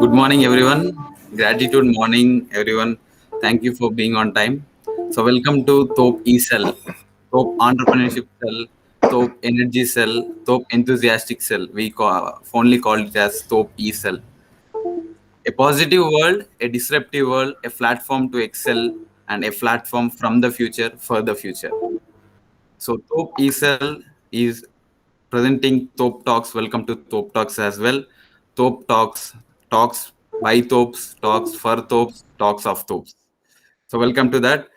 Good morning, everyone. Gratitude morning, everyone. Thank you for being on time. So, welcome to THOP eCell, THOP Entrepreneurship Cell, THOP Energy Cell, THOP Enthusiastic Cell. We fondly call it as THOP eCell. A positive world, a disruptive world, a platform to excel, and a platform from the future for the future. So, THOP eCell is presenting THOP Talks. Welcome to THOP Talks as well. THOP Talks, talks by THOPs, talks for THOPs, talks of THOPs. So, welcome to that.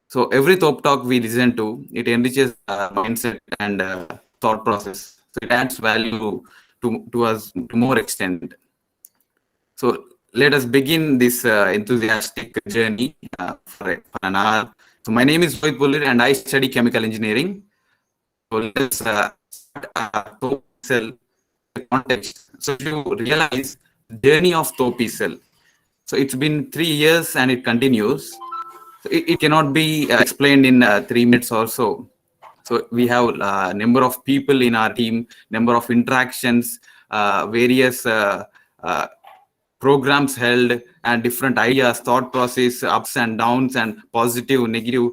So, every THOP talk we listen to, it enriches mindset and thought process. So, it adds value to us to more extent. So, let us begin this enthusiastic journey for an hour. So, my name is Rohit Bullir and I study chemical engineering. So let's start cell context. So if you realize journey of TOP cell, so it's been 3 years and it continues. So it cannot be explained in 3 minutes or so. So we have a number of people in our team, number of interactions, various uh, programs held, and different ideas, thought process, ups and downs, and positive, negative.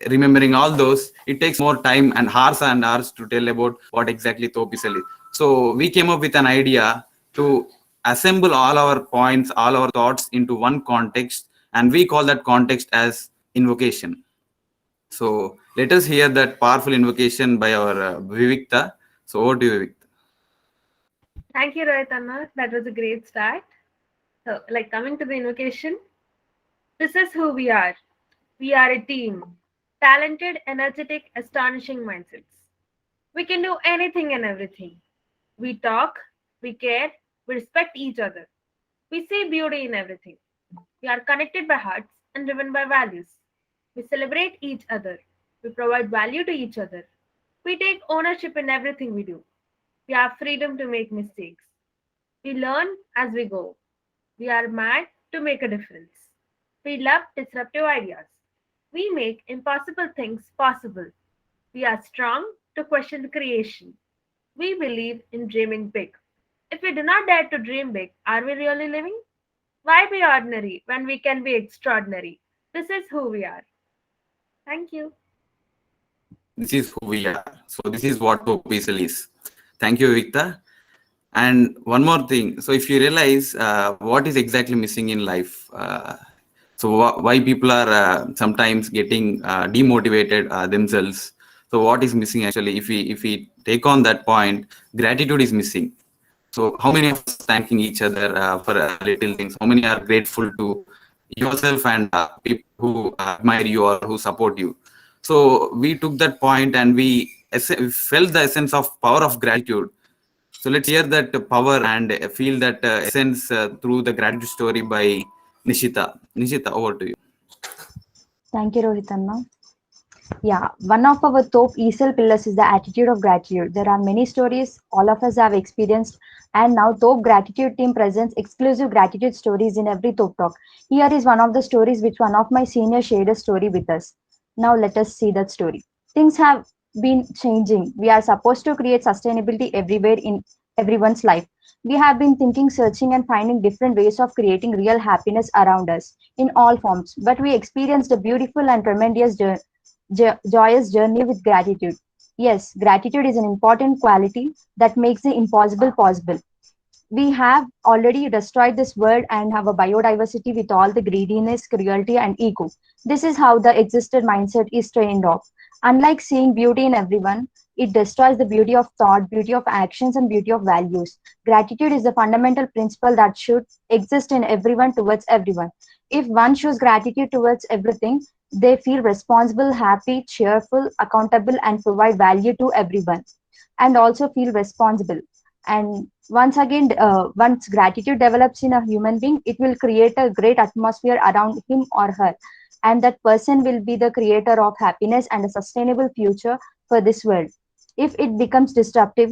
Remembering all those, it takes more time and hours to tell about what exactly Thopisel is. So we came up with an idea to assemble all our points, all our thoughts into one context, and we call that context as invocation. So let us hear that powerful invocation by our Vivikta. So over to you, Vivikta. Thank you, Rohit Anna. That was a great start. So, coming to the invocation, this is who we are. We are a team. Talented, energetic, astonishing mindsets. We can do anything and everything. We talk, we care, we respect each other. We see beauty in everything. We are connected by hearts and driven by values. We celebrate each other. We provide value to each other. We take ownership in everything we do. We have freedom to make mistakes. We learn as we go. We are mad to make a difference. We love disruptive ideas. We make impossible things possible. We are strong to question creation. We believe in dreaming big. If we do not dare to dream big, are we really living? Why be ordinary when we can be extraordinary? This is who we are. Thank you. This is who we are. So this is what Topisel is. Thank you, Victor. And one more thing. So if you realize what is exactly missing in life, why people are sometimes getting demotivated themselves. So what is missing actually? If we take on that point, gratitude is missing. So how many of us thanking each other for little things? How many are grateful to yourself and people who admire you or who support you? So we took that point and we felt the essence of power of gratitude. So let's hear that power and feel that essence through the gratitude story by Nishita. Nishita, over to you. Thank you, Rohitanna. Yeah, one of our top ESL pillars is the attitude of gratitude. There are many stories all of us have experienced, and now top gratitude team presents exclusive gratitude stories in every top talk. Here is one of the stories which one of my seniors shared a story with us. Now let us see that story. Things have been changing. We are supposed to create sustainability everywhere in everyone's life. We have been thinking, searching, and finding different ways of creating real happiness around us in all forms. But we experienced a beautiful and tremendous joyous journey with gratitude. Yes, gratitude is an important quality that makes the impossible possible. We have already destroyed this world and have a biodiversity with all the greediness, cruelty, and ego. This is how the existed mindset is trained off. Unlike seeing beauty in everyone, it destroys the beauty of thought, beauty of actions, and beauty of values. Gratitude is the fundamental principle that should exist in everyone towards everyone. If one shows gratitude towards everything, they feel responsible, happy, cheerful, accountable, and provide value to everyone, and also feel responsible. And once again, once gratitude develops in a human being, it will create a great atmosphere around him or her, and that person will be the creator of happiness and a sustainable future for this world. If it becomes disruptive,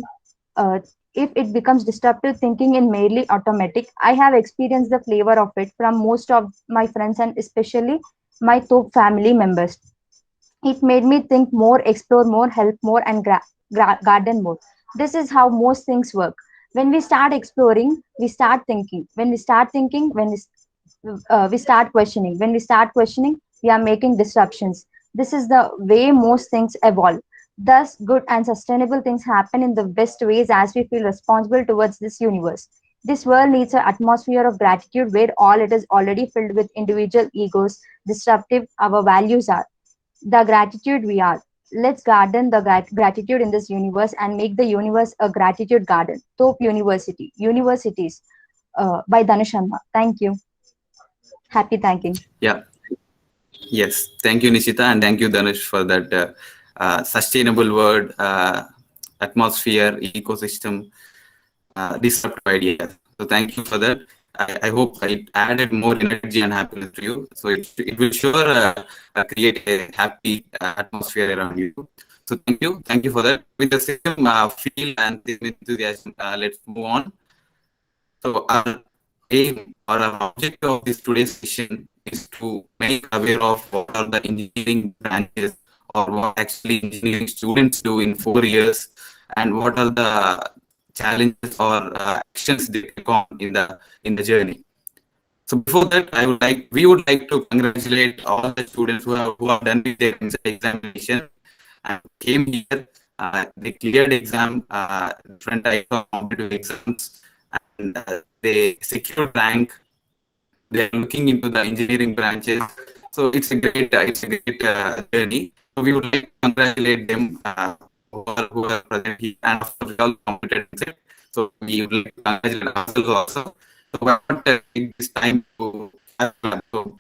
uh, if it becomes disruptive thinking in merely automatic, I have experienced the flavor of it from most of my friends and especially my top family members. It made me think more, explore more, help more, and garden more. This is how most things work. When we start exploring, we start thinking. When we start thinking, we start questioning. When we start questioning, we are making disruptions. This is the way most things evolve. Thus, good and sustainable things happen in the best ways as we feel responsible towards this universe. This world needs an atmosphere of gratitude where all it is already filled with individual egos, disruptive our values are. The gratitude we are. Let's garden the gratitude in this universe and make the universe a gratitude garden. Top University, Universities by Dhanush Sharma. Thank you. Happy thanking. Yeah. Yes. Thank you, Nishita, and thank you, Dhanush, for that sustainable word, atmosphere, ecosystem, disruptive ideas. So thank you for that. I hope it added more energy and happiness to you. So it will sure create a happy atmosphere around you. So thank you for that. With the same feel and this enthusiasm, let's move on. So our aim or our objective of this today's session is to make aware of what are the engineering branches or what actually engineering students do in 4 years, and what are the challenges or actions they take on in the journey. So before that, we would like to congratulate all the students who have done with their examination and came here. They cleared exam, different types of competitive exams, and they secured rank. They're looking into the engineering branches. So it's a great journey. So we would like to congratulate them who are present here, and of course we all competed in it. So we would like to congratulate ourselves also. So we want to take this time to have fun. So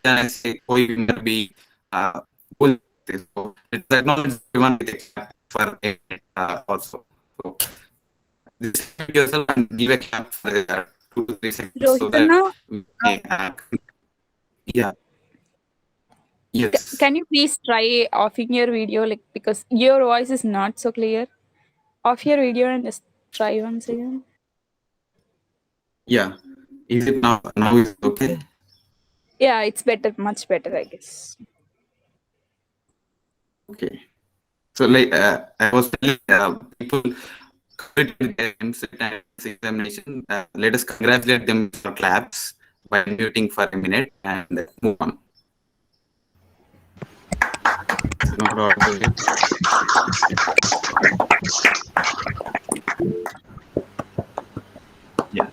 I say, oh, you will be cool. So let's acknowledge everyone with a clap for a minute also. So just mute yourself and give a clap for 2 to 3 seconds so that Rohitana, we may, yeah, yes, can you please try offing your video, like, because your voice is not so clear? Off your video and just try once again. yeah. Is it now? Now is it okay? Yeah, it's better, much better, I guess. Okay. So like I was telling, people completed their EAMCET and examination. Let us congratulate them for claps by muting for a minute and move on. It's not audible yet. Yeah.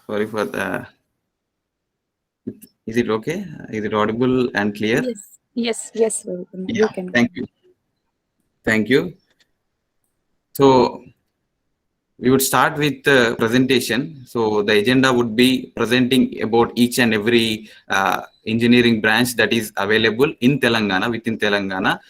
Sorry for the. Is it okay? Is it audible and clear? Yes, Rohitana, Yeah. you can. Thank you. Thank you. So we would start with the presentation. So the agenda would be presenting about each and every engineering branch that is available in Telangana, within Telangana,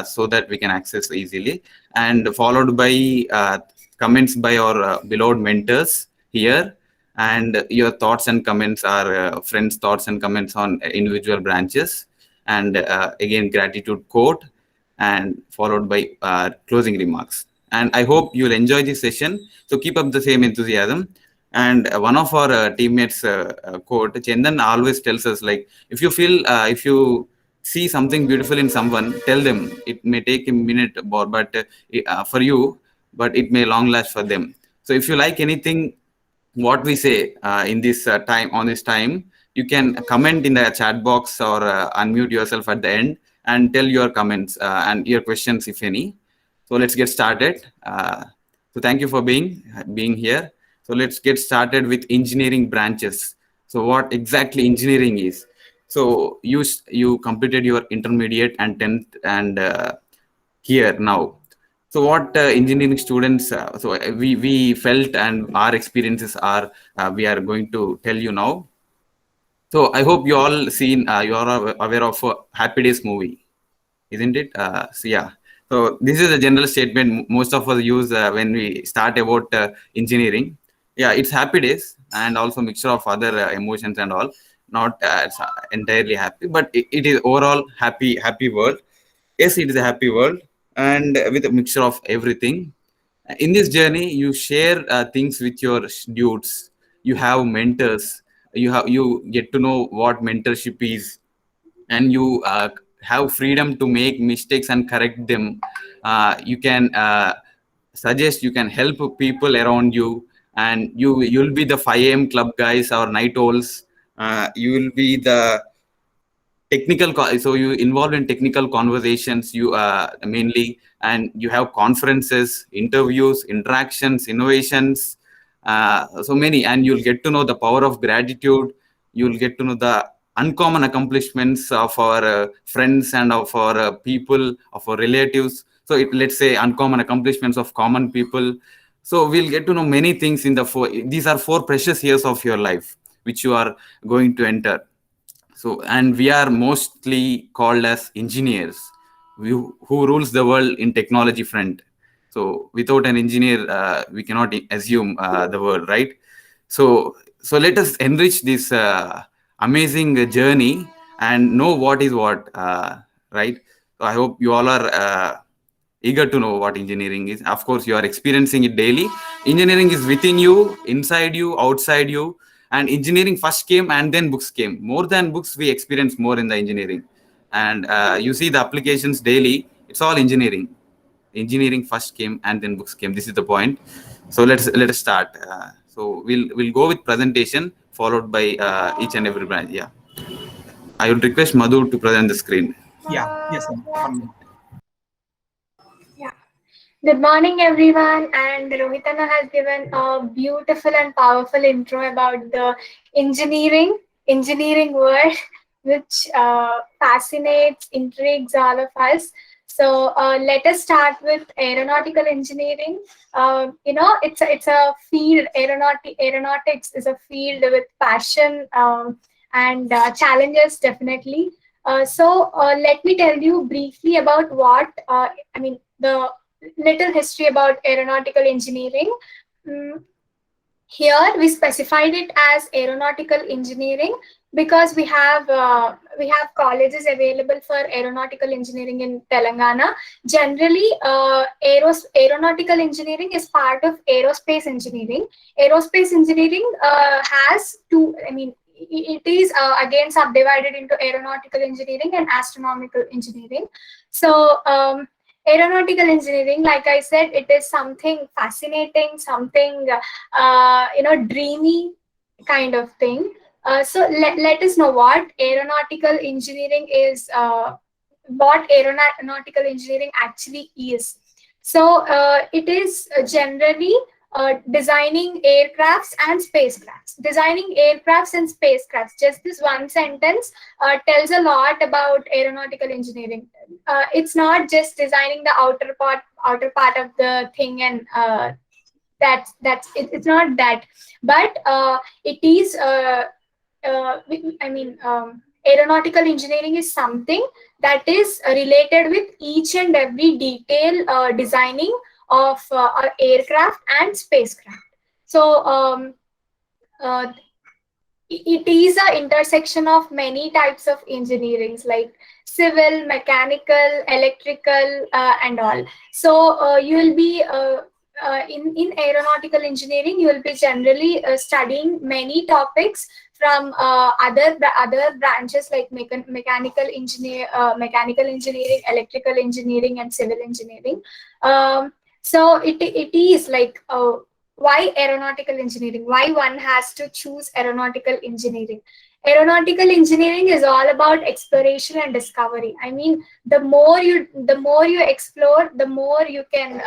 so that we can access easily, and followed by comments by our beloved mentors here, and your thoughts and comments are friends' thoughts and comments on individual branches, and again gratitude quote, and followed by closing remarks. And I hope you'll enjoy this session. So keep up the same enthusiasm. And one of our teammates quote, Chandan always tells us, like, if you see something beautiful in someone, tell them. It may take a minute or but for you, but it may long last for them. So if you like anything what we say in this time on this time, you can comment in the chat box or unmute yourself at the end and tell your comments and your questions if any. So let's get started. So thank you for being here. So let's get started with engineering branches. So what exactly engineering is? So you completed your intermediate and 10th and here now. So what engineering students, we felt and our experiences are, we are going to tell you now. So I hope you all seen, you are aware of Happy Days movie, isn't it? So yeah. So this is a general statement most of us use when we start about engineering. Yeah, it's Happy Days and also mixture of other emotions and all. Not it's entirely happy, but it is overall happy world. Yes, it is a happy world and with a mixture of everything. In this journey, you share things with your dudes. You have mentors. You get to know what mentorship is, and you have freedom to make mistakes and correct them. You can suggest, you can help people around you, and you'll be the 5 a.m. club guys or night owls. You will be the so you involved in technical conversations, you mainly, and you have conferences, interviews, interactions, innovations, so many, and you'll get to know the power of gratitude. You'll get to know the uncommon accomplishments of our friends and of our people, of our relatives. So let's say uncommon accomplishments of common people. So we'll get to know many things in the these are 4 precious years of your life which you are going to enter. So, and we are mostly called as engineers, who rules the world in technology front. So without an engineer, we cannot assume the world, right? So let us enrich this amazing journey and know what is what, right? So I hope you all are eager to know what engineering is. Of course, you are experiencing it daily. Engineering is within you, inside you, outside you. And engineering first came and then books came. More than books, we experience more in the engineering. And you see the applications daily, it's all engineering. Engineering first came and then books came. This is the point. So let us start. So we'll go with presentation followed by each and every branch. Yeah. I will request Madhu to present the screen. Yeah, yes, sir. 1 minute. Yeah. Good morning, everyone. And Rohitana has given a beautiful and powerful intro about the engineering world, which fascinates, intrigues all of us. So let us start with aeronautical engineering. It's a field. Aeronautics is a field with passion and challenges, definitely. Let me tell you briefly about the little history about aeronautical engineering. Here we specified it as aeronautical engineering because we have colleges available for aeronautical engineering in Telangana. Generally, aeronautical engineering is part of aerospace engineering. Aerospace engineering has two. It is again subdivided into aeronautical engineering and astronomical engineering. So aeronautical engineering, like I said, it is something fascinating, something dreamy kind of thing. So let us know what aeronautical engineering is, what aeronautical engineering actually is. So it is generally designing aircrafts and spacecrafts. Designing aircrafts and spacecrafts. Just this one sentence tells a lot about aeronautical engineering. It's not just designing the outer part of the thing, and it's not that, but it is. Aeronautical engineering is something that is related with each and every detail designing of aircraft and spacecraft. So it is an intersection of many types of engineerings like civil, mechanical, electrical, and all. So you will be in aeronautical engineering, you will be generally studying many topics from other branches like mechanical engineering, electrical engineering, and civil engineering. So it is like why aeronautical engineering? Why one has to choose aeronautical engineering? Aeronautical engineering is all about exploration and discovery. I mean, the more you explore, the more you can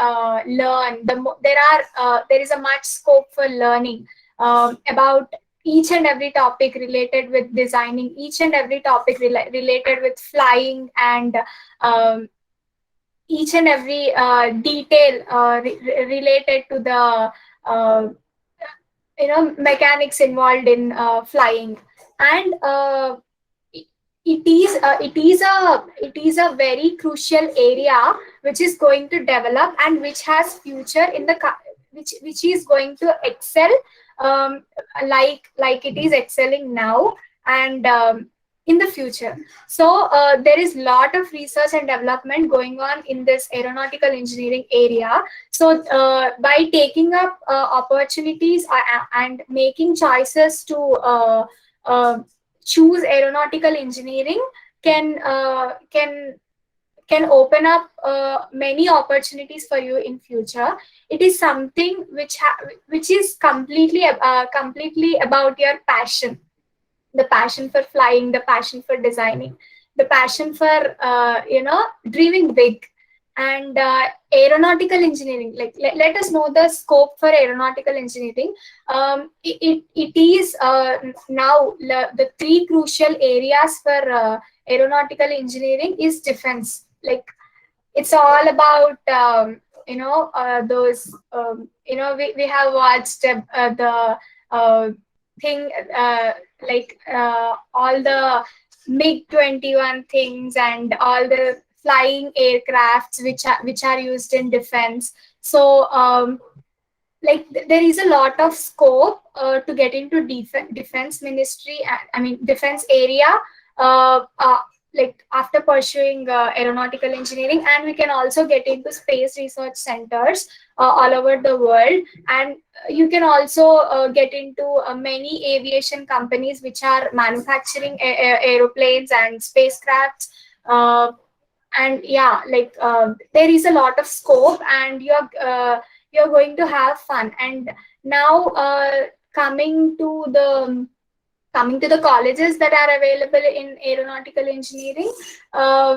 learn. There is a much scope for learning about each and every topic related with designing, each and every topic related with flying, and each and every detail related to the mechanics involved in flying. And it is a very crucial area which is going to develop and which has future in the which is going to excel like it is excelling now and in the future. So there is a lot of research and development going on in this aeronautical engineering area. So by taking up opportunities and making choices to choose aeronautical engineering can can open up many opportunities for you in future. It is something which is completely about your passion, the passion for flying, the passion for designing, the passion for dreaming big. And aeronautical engineering, like let us know the scope for aeronautical engineering. It is now the three crucial areas for aeronautical engineering is defense. Like it's all about those we have watched the thing all the MiG-21 things and all the flying aircrafts which are used in defense. So there is a lot of scope to get into defense ministry, I mean defense area, uh, uh, like after pursuing aeronautical engineering. And we can also get into space research centers all over the world. And you can also get into many aviation companies which are manufacturing aeroplanes and spacecrafts. And yeah, there is a lot of scope, and you're going to have fun. And now coming to the colleges that are available in aeronautical engineering,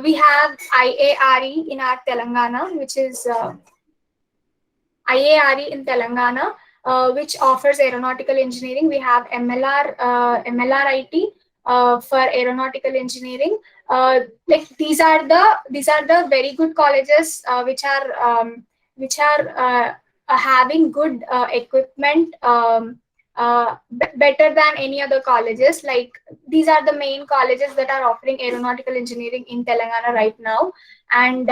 we have IARE in our Telangana, which is IARE in Telangana, which offers aeronautical engineering. We have MLRIT for aeronautical engineering. These are the very good colleges which are having good equipment, better than any other colleges. Like these are the main colleges that are offering aeronautical engineering in Telangana right now. And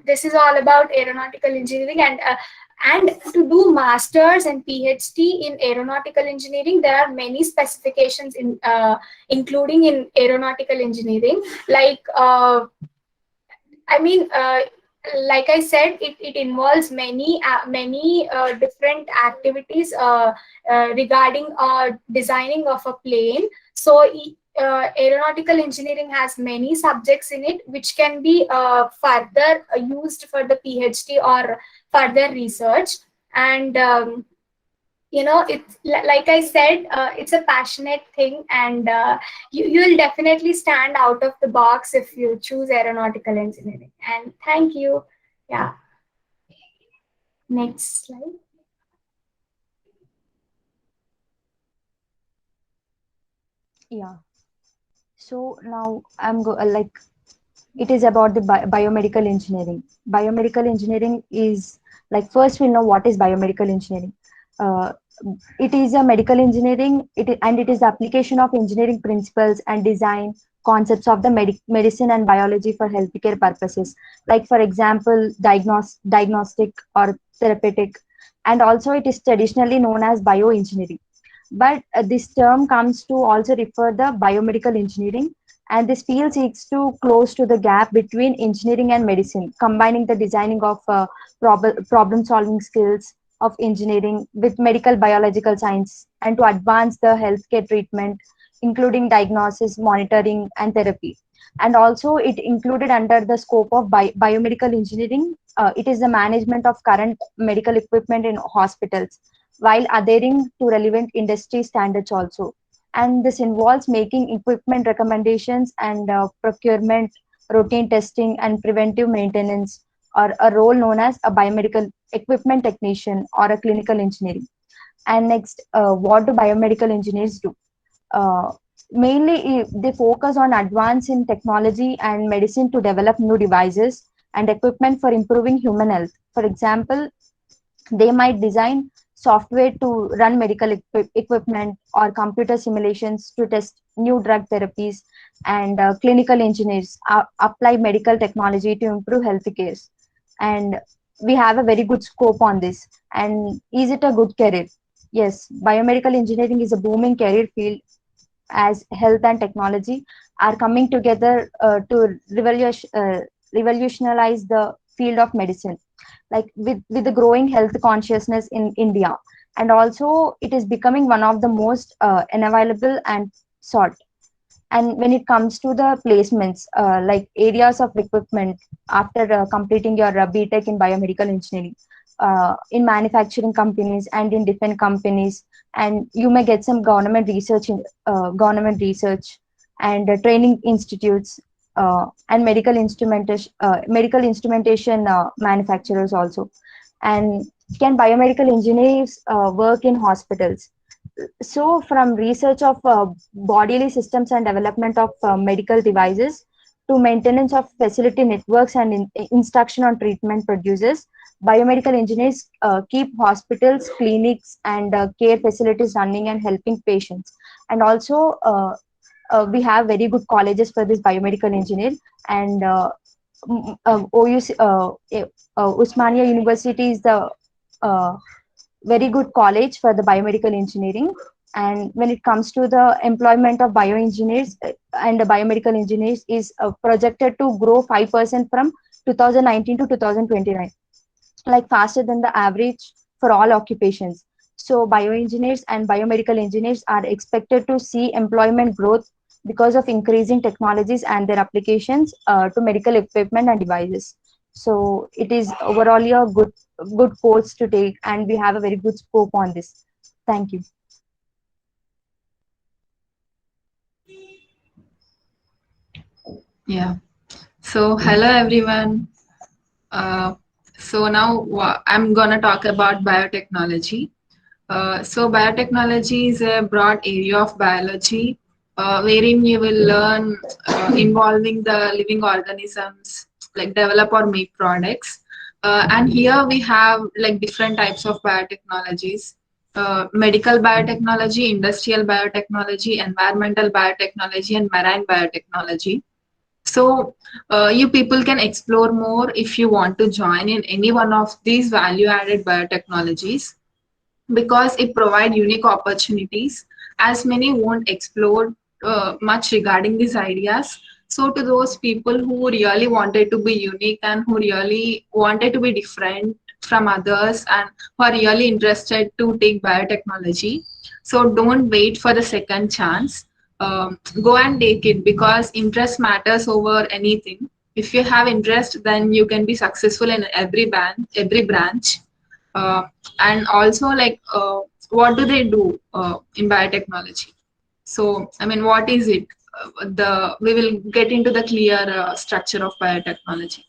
this is all about aeronautical engineering. And to do masters and PhD in aeronautical engineering, there are many specifications including in aeronautical engineering. Like I said, it involves many different activities regarding designing of a plane. So aeronautical engineering has many subjects in it, which can be further used for the PhD or further research. And it's like I said, it's a passionate thing. And you'll definitely stand out of the box if you choose aeronautical engineering. And thank you. Yeah, next slide. Yeah. So now it is about the biomedical engineering. Biomedical engineering is first we'll know what is biomedical engineering. Uh, it is a medical engineering. It is the application of engineering principles and design concepts of the medicine and biology for healthcare purposes. Like for example, diagnostic or therapeutic, and also it is traditionally known as bioengineering. But this term comes to also refer the biomedical engineering, and this field seeks to close to the gap between engineering and medicine, combining the designing of problem solving skills of engineering with medical biological science, and to advance the healthcare treatment, including diagnosis, monitoring, and therapy. And also it included under the scope of biomedical engineering, it is the management of current medical equipment in hospitals while adhering to relevant industry standards also. And this involves making equipment recommendations and procurement, routine testing, and preventive maintenance, or a role known as a biomedical equipment technician or a clinical engineering. And next, what do biomedical engineers do? Uh, Mainly, they focus on advance in technology and medicine to develop new devices and equipment for improving human health. For example, they might design software to run medical equipment or computer simulations to test new drug therapies. And clinical engineers apply medical technology to improve health care. And we have a very good scope on this. And is it a good career? Yes, biomedical engineering is a booming career field as health and technology are coming together to revolutionize the field of medicine, with the growing health consciousness in India. And also it is becoming one of the most unavailable and sought. And when it comes to the placements, like areas of recruitment after completing your BTech in biomedical engineering, in manufacturing companies and in different companies, and you may get some government research and training institutes, and medical instrumentation manufacturers also. And can biomedical engineers work in hospitals? So, from research of bodily systems and development of medical devices to maintenance of facility networks and instruction on treatment producers, biomedical engineers keep hospitals, clinics, and care facilities running and helping patients. And also, we have very good colleges for this biomedical engineer. And OUC, Usmania University is the uh, very good college for the biomedical engineering. And when it comes to the employment of bioengineers and the biomedical engineers is projected to grow 5% from 2019 to 2029, like faster than the average for all occupations. So bioengineers and biomedical engineers are expected to see employment growth because of increasing technologies and their applications to medical equipment and devices. So it is overall a good course to take, and we have a very good scope on this. Thank you. Yeah. So hello everyone. Uh, so now I'm gonna talk about biotechnology. So biotechnology is a broad area of biology wherein you will learn involving the living organisms, like develop or make products. And here we have like different types of biotechnologies. Medical biotechnology, industrial biotechnology, environmental biotechnology, and marine biotechnology. So you people can explore more if you want to join in any one of these value-added biotechnologies, because it provides unique opportunities as many won't explore much regarding these ideas. So to those people who really wanted to be unique and who really wanted to be different from others and who are really interested to take biotechnology, so don't wait for the second chance. Go and take it, because interest matters over anything. If you have interest, then you can be successful in every branch. uh, and also like what do they do in biotechnology? So I mean, what is it? The We will get into the clear structure of biotechnology.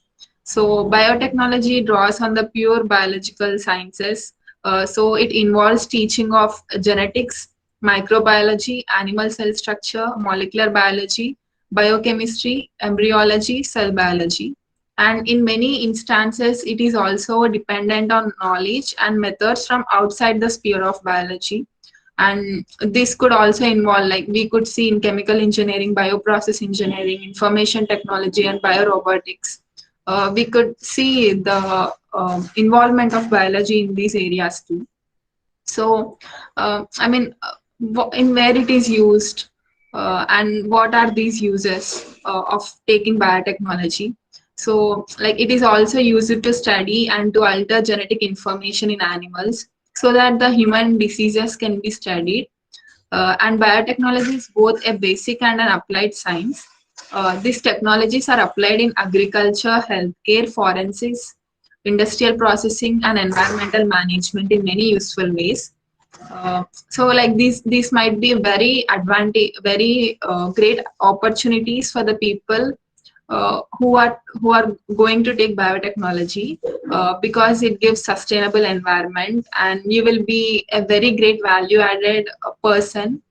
So biotechnology draws on the pure biological sciences. So it involves teaching of genetics, microbiology, animal cell structure, molecular biology, biochemistry, embryology, cell biology. And in many instances, it is also dependent on knowledge and methods from outside the sphere of biology. And this could also involve, like we could see in chemical engineering, bioprocess engineering, information technology, and biorobotics. We could see the involvement of biology in these areas too. So I mean, in where it is used, and what are these uses of taking biotechnology? So like it is also used to study and to alter genetic information in animals so that the human diseases can be studied. And biotechnology is both a basic and an applied science. These technologies are applied in agriculture, healthcare, forensics, industrial processing, and environmental management in many useful ways. So like these might be very great opportunities for the people who are going to take biotechnology, because it gives sustainable environment, and you will be a very great value added person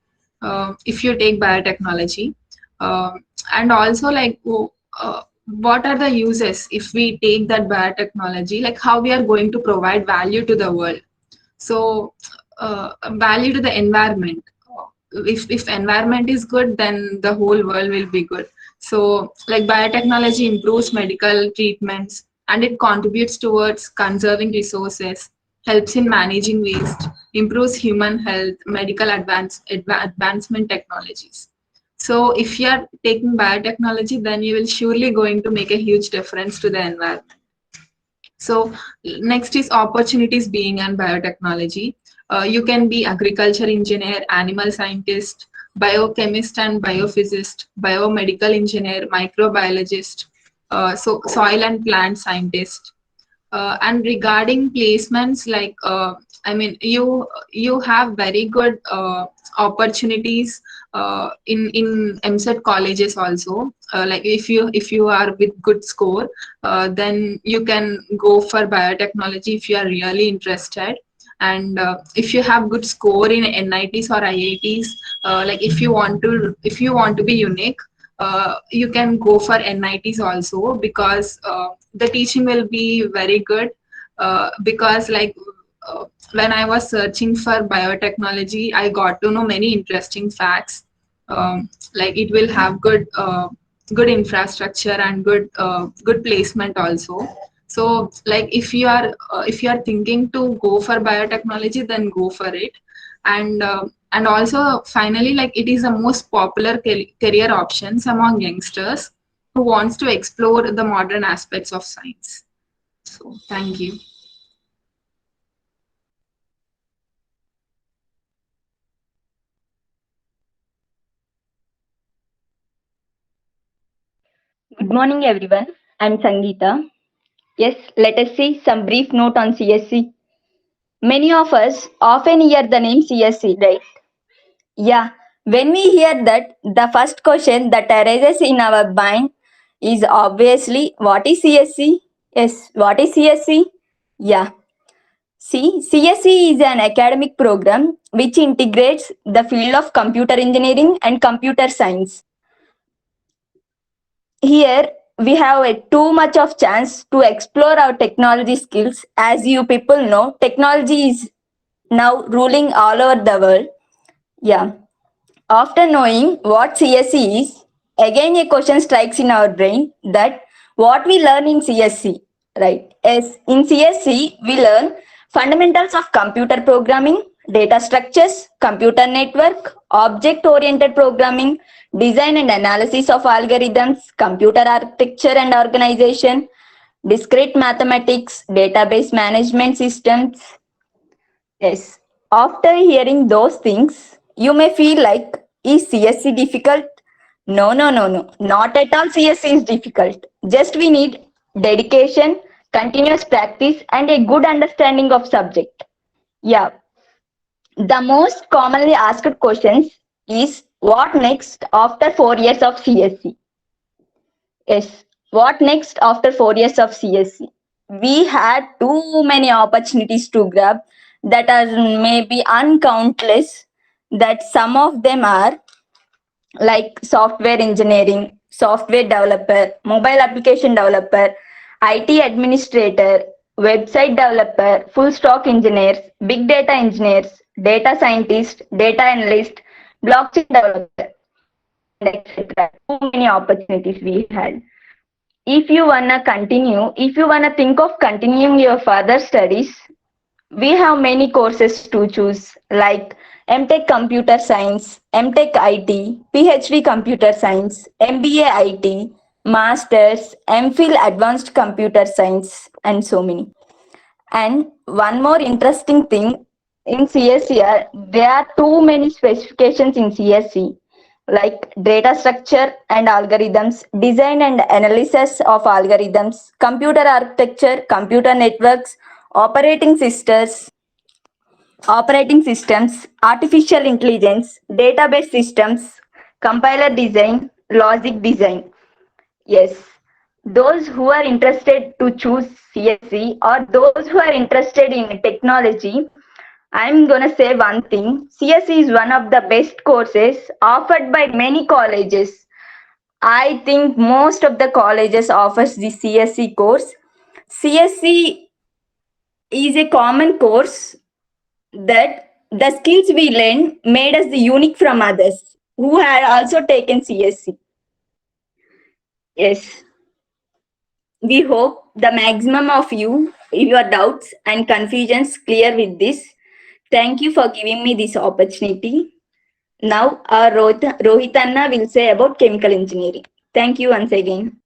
if you take biotechnology. And also like what are the uses if we take that biotechnology, like how we are going to provide value to the world. So value to the environment. If environment is good, then the whole world will be good. So like biotechnology improves medical treatments, and it contributes towards conserving resources, helps in managing waste, improves human health, medical advancement technologies. So if you are taking biotechnology, then you will surely going to make a huge difference to the environment. So next is opportunities being in biotechnology. You can be agriculture engineer, animal scientist, biochemist and biophysicist, biomedical engineer, microbiologist, so soil and plant scientist. And regarding placements, like I mean, you have very good opportunities in EAMCET colleges also. Like if you are with good score, then you can go for biotechnology if you are really interested. And if you have good score in NITs or IITs, like if you want to be unique, you can go for NITs also, because the teaching will be very good. Because like when I was searching for biotechnology, I got to know many interesting facts. Like it will have good infrastructure and good placement also. So like if you are thinking to go for biotechnology, then go for it. And also finally, like it is the most popular career options among youngsters who wants to explore the modern aspects of science. So thank you. Good morning, everyone. I'm Sangeeta. Yes, let us see some brief note on CSC. Many of us often hear the name CSC, right? Yeah, when we hear that, the first question that arises in our mind is obviously, what is CSC? Yes, what is CSC? Yeah. See, CSC is an academic program which integrates the field of computer engineering and computer science. Here we have a too much of chance to explore our technology skills. As you people know, technology is now ruling all over the world. Yeah. After knowing what CSC is, again a question strikes in our brain that what we learn in CSC, right? Yes, in CSC we learn fundamentals of computer programming, data structures, computer network, object-oriented programming, design and analysis of algorithms, computer architecture and organization, discrete mathematics, database management systems. Yes. After hearing those things, you may feel like, is CSC difficult? No, no, no, no. Not at all CSC is difficult. Just we need dedication, continuous practice, and a good understanding of subject. Yeah. The most commonly asked questions is what next after 4 years of CSC? Yes. What next after 4 years of CSC? We had too many opportunities to grab that are maybe uncountless, that some of them are like software engineering, software developer, mobile application developer, IT administrator, website developer, full stack engineers, big data engineers, data scientist, data analyst, blockchain developer, and etc. Too many opportunities we had. If you wanna think of continuing your further studies, we have many courses to choose like MTech Computer Science, MTech IT, PhD Computer Science, MBA IT, Masters, MPhil Advanced Computer Science, and so many. And one more interesting thing in CSC, there are too many specifications in CSC like data structure and algorithms, design and analysis of algorithms, computer architecture, computer networks, operating systems, artificial intelligence, database systems, compiler design, logic design. Yes, those who are interested to choose CSC or those who are interested in technology, I'm gonna say one thing. CSC is one of the best courses offered by many colleges. I think most of the colleges offers the CSC course. CSC is a common course that the skills we learn made us the unique from others who had also taken CSC. Yes. We hope the maximum of your doubts and confusions clear with this. Thank you for giving me this opportunity. Now, our Rohit Anna will say about chemical engineering. Thank you once again.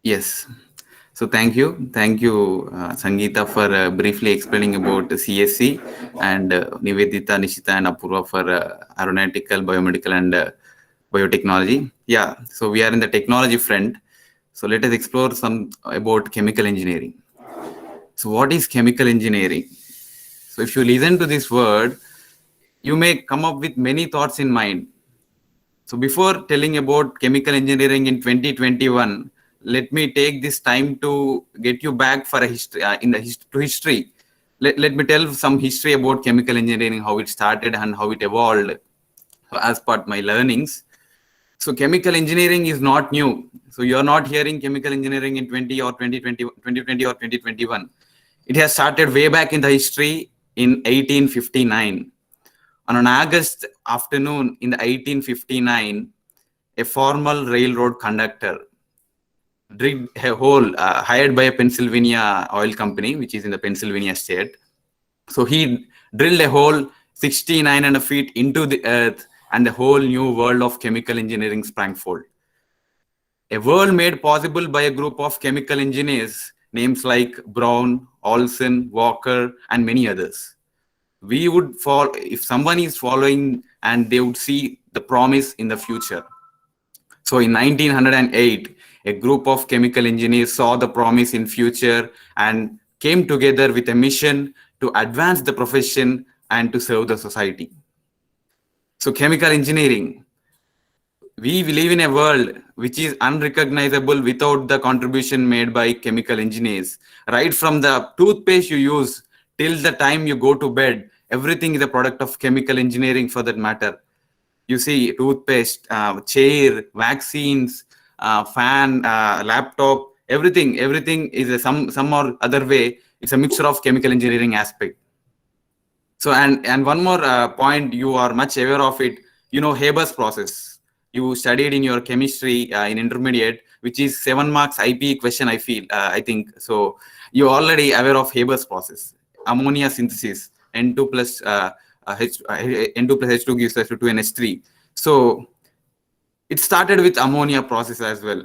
Yes. So thank you, Sangeeta, for briefly explaining about the CSC, and Nivedita, Nishita, and Apurva for aeronautical, biomedical, and biotechnology. Yeah, so we are in the technology front. So let us explore some about chemical engineering. So what is chemical engineering? So if you listen to this word, you may come up with many thoughts in mind. So before telling about chemical engineering in 2021, let me take this time to get you back for a history to history. Let me tell some history about chemical engineering, how it started and how it evolved as part my learnings. So chemical engineering is not new. So you're not hearing chemical engineering in 2020 or 2021. It has started way back in the history in 1859. On an August afternoon in the 1859, a formal railroad conductor digged a hole hired by a Pennsylvania oil company, which is in the Pennsylvania state. So he drilled a hole 69 and a feet into the earth, and the whole new world of chemical engineering sprang forth. A world made possible by a group of chemical engineers, names like Brown, Olson, Walker, and many others. We would fall if someone is following, and they would see the promise in the future. So in 1908, a group of chemical engineers saw the promise in future and came together with a mission to advance the profession and to serve the society. So chemical engineering, we live in a world which is unrecognizable without the contribution made by chemical engineers. Right from the toothpaste you use till the time you go to bed, everything is a product of chemical engineering for that matter. You see, toothpaste, chair, vaccines, fan, laptop, everything is some or other way. It's a mixture of chemical engineering aspect. So, and one more point, you are much aware of it. You know, Haber's process. You studied in your chemistry in intermediate, which is 7 marks IPE question. I think so. You're already aware of Haber's process, ammonia synthesis, N2 plus N2 plus H2 gives us to 2NH3. So it started with ammonia process as well.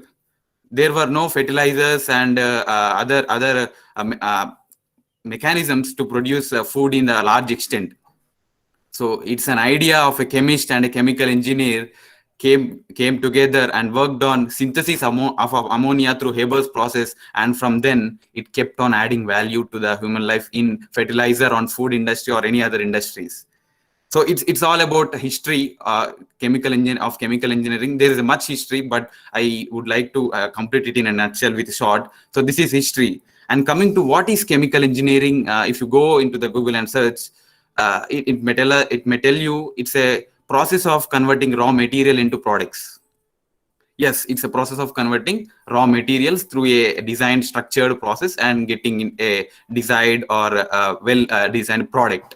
There were no fertilizers and other mechanisms to produce food in a large extent. So it's an idea of a chemist and a chemical engineer came together and worked on synthesis of ammonia through Haber's process, and from then it kept on adding value to the human life in fertilizer, on food industry, or any other industries. So it's all about history, chemical engineering. There is a much history, but I would like to complete it in a nutshell with short. So this is history. And coming to what is chemical engineering, if you go into the Google and search, it may tell you it's a process of converting raw material into products. Yes, it's a process of converting raw materials through a designed, structured process and getting a desired or a well-designed product.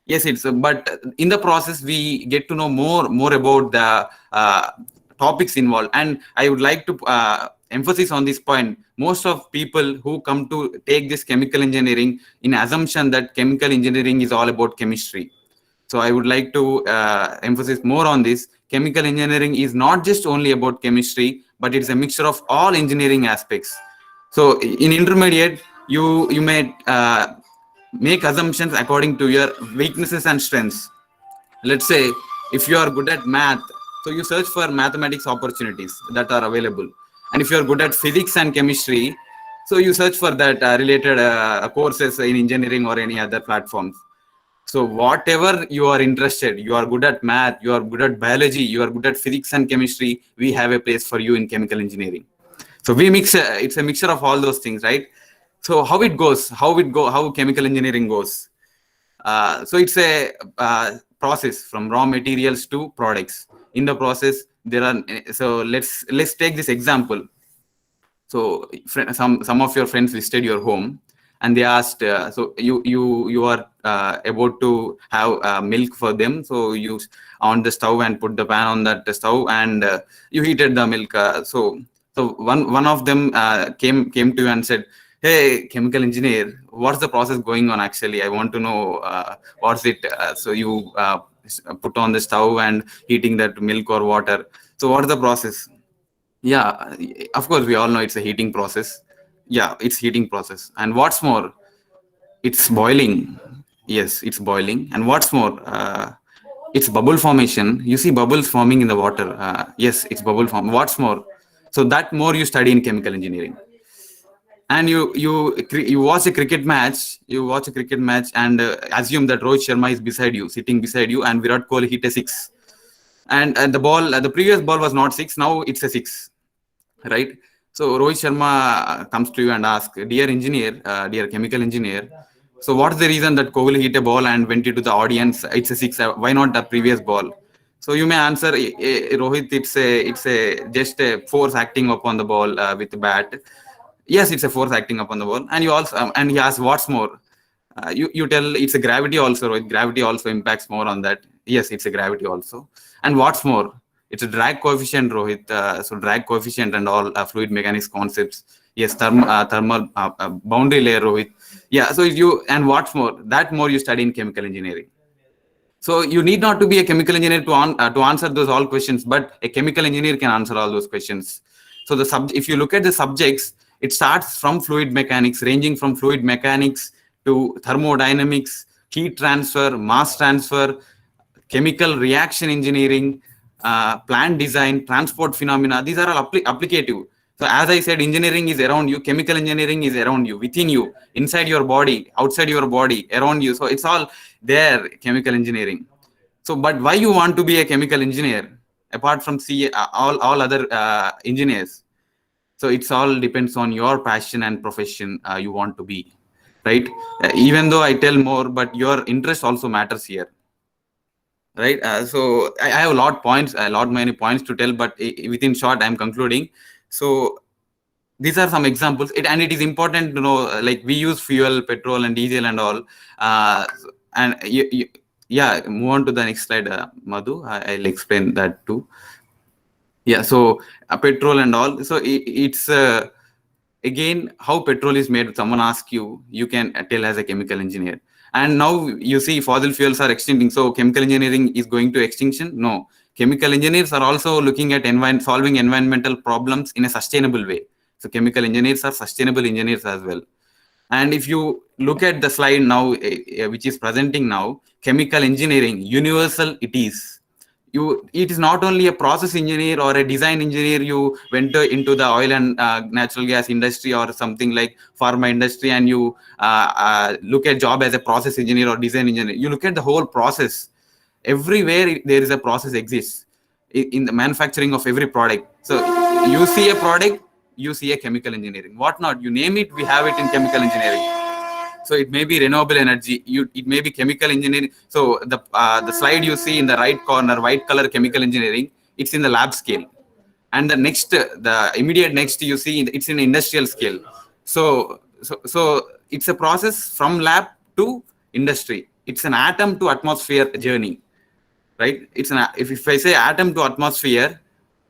Yes, but in the process we get to know more about the topics involved, and I would like to emphasis on this point. Most of people who come to take this chemical engineering in assumption that chemical engineering is all about chemistry. So I would like to emphasize more on this. Chemical engineering is not just only about chemistry, but it's a mixture of all engineering aspects. So in intermediate, you may make assumptions according to your weaknesses and strengths. Let's say if you are good at math, so you search for mathematics opportunities that are available. And if you are good at physics and chemistry, so you search for that related courses in engineering or any other platforms. So whatever you are interested, you are good at math, you are good at biology, you are good at physics and chemistry, we have a place for you in chemical engineering. So we mix, it's a mixture of all those things, right? So how chemical engineering goes. So it's a process from raw materials to products. In the process, there are, so let's take this example. So some of your friends visited your home, and they asked, so you are about to have milk for them. So you on the stove and put the pan on that stove, and you heated the milk. So one of them came to you and said, "Hey, chemical engineer, what's the process going on? Actually, I want to know what's it." So you put on the stove and heating that milk or water. So what's the process? Yeah, of course, we all know it's a heating process. Yeah, it's heating process. And what's more, it's boiling. Yes, it's boiling. And what's more, it's bubble formation. You see bubbles forming in the water. Yes, it's bubble form. What's more, so that more you study in chemical engineering. And you watch a cricket match. You watch a cricket match and assume that Rohit Sharma is beside you, sitting beside you, and Virat Kohli hit a six. And the ball, the previous ball was not six. Now it's a six, right? So Rohit Sharma comes to you and asks, dear engineer, dear chemical engineer, so what's the reason that Kohli hit a ball and went into the audience? It's a six. Why not the previous ball? So you may answer, Rohit, it's a just a force acting upon the ball with the bat. Yes, it's a force acting upon the ball. And you also and he asks, what's more? You tell it's a gravity also, right? Gravity also impacts more on that. Yes, it's a gravity also. And what's more, it's a drag coefficient, Rohit. So drag coefficient and all fluid mechanics concepts. Yes, thermal boundary layer, Rohit. Yeah. So if you, and what's more, that more you study in chemical engineering. So you need not to be a chemical engineer to answer those all questions, but a chemical engineer can answer all those questions. So if you look at the subjects, it starts from fluid mechanics, ranging from fluid mechanics to thermodynamics, heat transfer, mass transfer, chemical reaction engineering, plant design, transport phenomena. These are all applicative. So as I said, engineering is around you, chemical engineering is around you, within you, inside your body, outside your body, around you. So it's all there, chemical engineering. So, but why you want to be a chemical engineer apart from all other engineers? So it's all depends on your passion and profession you want to be, right? Even though I tell more, but your interest also matters here, right? So I have a lot many points to tell, but within short, I'm concluding. So these are some examples, and it is important to know, like we use fuel, petrol and diesel and all. And yeah, move on to the next slide, Madhu. I'll explain that too. Yeah, so petrol and all. So it's again, how petrol is made. Someone asks you, you can tell as a chemical engineer. And now you see fossil fuels are extincting. So chemical engineering is going to extinction? No. Chemical engineers are also looking at solving environmental problems in a sustainable way. So chemical engineers are sustainable engineers as well. And if you look at the slide now, which is presenting now, chemical engineering, universal it is. It is not only a process engineer or a design engineer. You went into the oil and natural gas industry or something like pharma industry, and you look at job as a process engineer or design engineer. You look at the whole process. Everywhere there is a process exists in the manufacturing of every product. So you see a product, you see a chemical engineering. What not? You name it, we have it in chemical engineering. So it may be renewable energy, it may be chemical engineering. So the slide you see in the right corner, white color, chemical engineering, it's in the lab scale. And the immediate next you see, it's in industrial scale. So it's a process from lab to industry. It's an atom to atmosphere journey, right? If I say atom to atmosphere,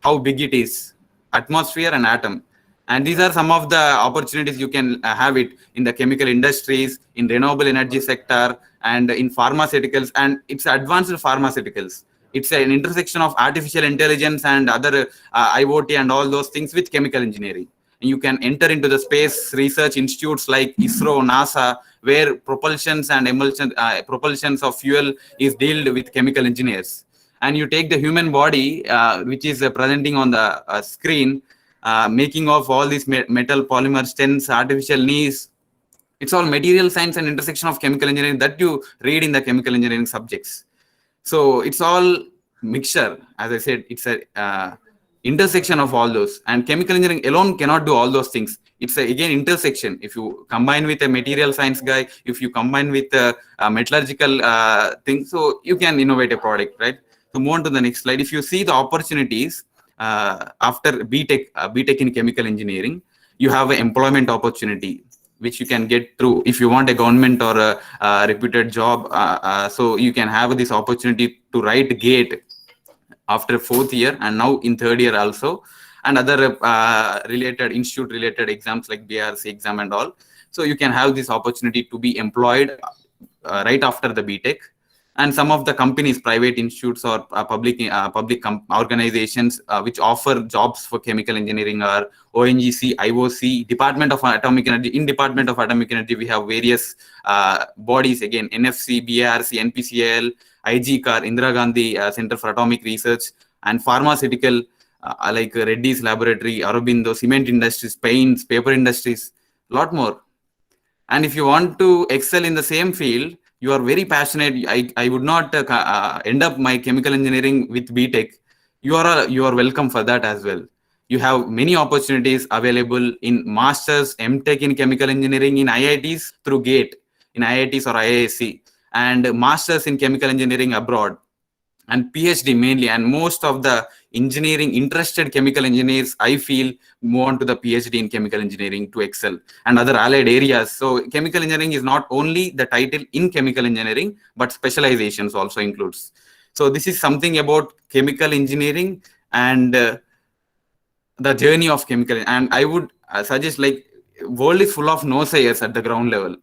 how big it is, atmosphere and atom. And these are some of the opportunities you can have it in the chemical industries, in renewable energy sector, and in pharmaceuticals. And it's advanced pharmaceuticals. It's an intersection of artificial intelligence and other IoT and all those things with chemical engineering. And you can enter into the space research institutes like ISRO, NASA, where propulsions and propulsions of fuel is dealt with chemical engineers. And you take the human body, which is presenting on the screen, making of all these metal, polymer, stents, artificial knees. It's all material science and intersection of chemical engineering that you read in the chemical engineering subjects. So it's all mixture. As I said, it's a intersection of all those. And chemical engineering alone cannot do all those things. It's again intersection. If you combine with a material science guy, if you combine with a metallurgical thing, so you can innovate a product, right? So move on to the next slide. If you see the opportunities after BTech in chemical engineering, you have an employment opportunity which you can get through if you want a government or a reputed job. So you can have this opportunity to write GATE after 4th year, and now in 3rd year also, and other related institute related exams like BRC exam and all. So you can have this opportunity to be employed right after the BTech. and some of the companies, private institutes or public organizations which offer jobs for chemical engineering are ONGC, IOC, Department of Atomic Energy. In Department of Atomic Energy, we have various bodies, again, NFC, BARC, NPCL, IGCAR, Indira Gandhi Center for Atomic Research, and pharmaceutical like Reddy's Laboratory, Aurobindo, cement industries, paints, paper industries, a lot more. And if you want to excel in the same field, you are very passionate. I would not end up my chemical engineering with BTech. You are welcome for that as well. You have many opportunities available in masters, MTech in chemical engineering in IITs through GATE, in IITs or IISc, and masters in chemical engineering abroad, and PhD mainly. And most of the engineering interested chemical engineers, I feel, move on to the PhD in chemical engineering to excel, and other allied areas. So chemical engineering is not only the title in chemical engineering, but specializations also includes. So this is something about chemical engineering and the journey of chemical. And I would suggest, like, world is full of no sayers at the ground level.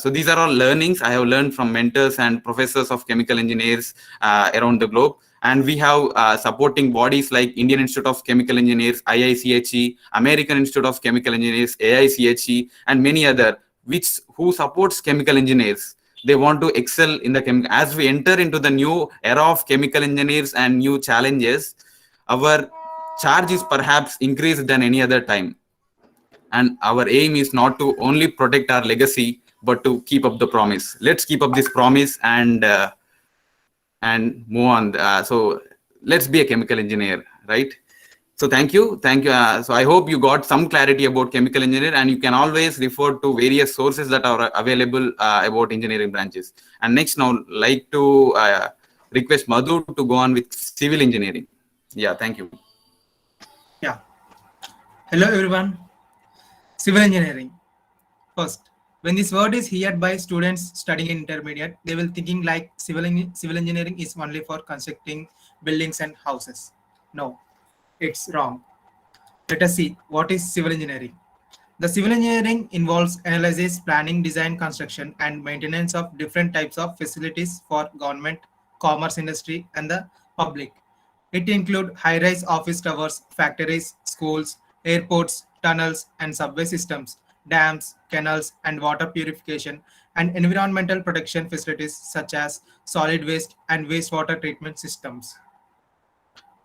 So these are all learnings I have learned from mentors and professors of chemical engineers around the globe. And we have supporting bodies like Indian Institute of Chemical Engineers, IICHE, American Institute of Chemical Engineers, AICHE, and many other, who supports chemical engineers. They want to excel in the chemical. As we enter into the new era of chemical engineers and new challenges, our charge is perhaps increased than any other time. And our aim is not to only protect our legacy, but to keep up the promise. Let's keep up this promise and move on. So let's be a chemical engineer, right? So thank you. So I hope you got some clarity about chemical engineering, and you can always refer to various sources that are available about engineering branches. And next, now, like to request Madhu to go on with civil engineering. Yeah, thank you. Yeah. Hello, everyone. Civil engineering. First, when this word is heard by students studying in intermediate, they will thinking like civil engineering is only for constructing buildings and houses. No, it's wrong. Let us see what is civil engineering. The civil engineering involves analysis, planning, design, construction, and maintenance of different types of facilities for government, commerce industry, and the public. It includes high-rise office towers, factories, schools, airports, tunnels, and subway systems, dams, canals, and water purification, and environmental protection facilities such as solid waste and wastewater treatment systems.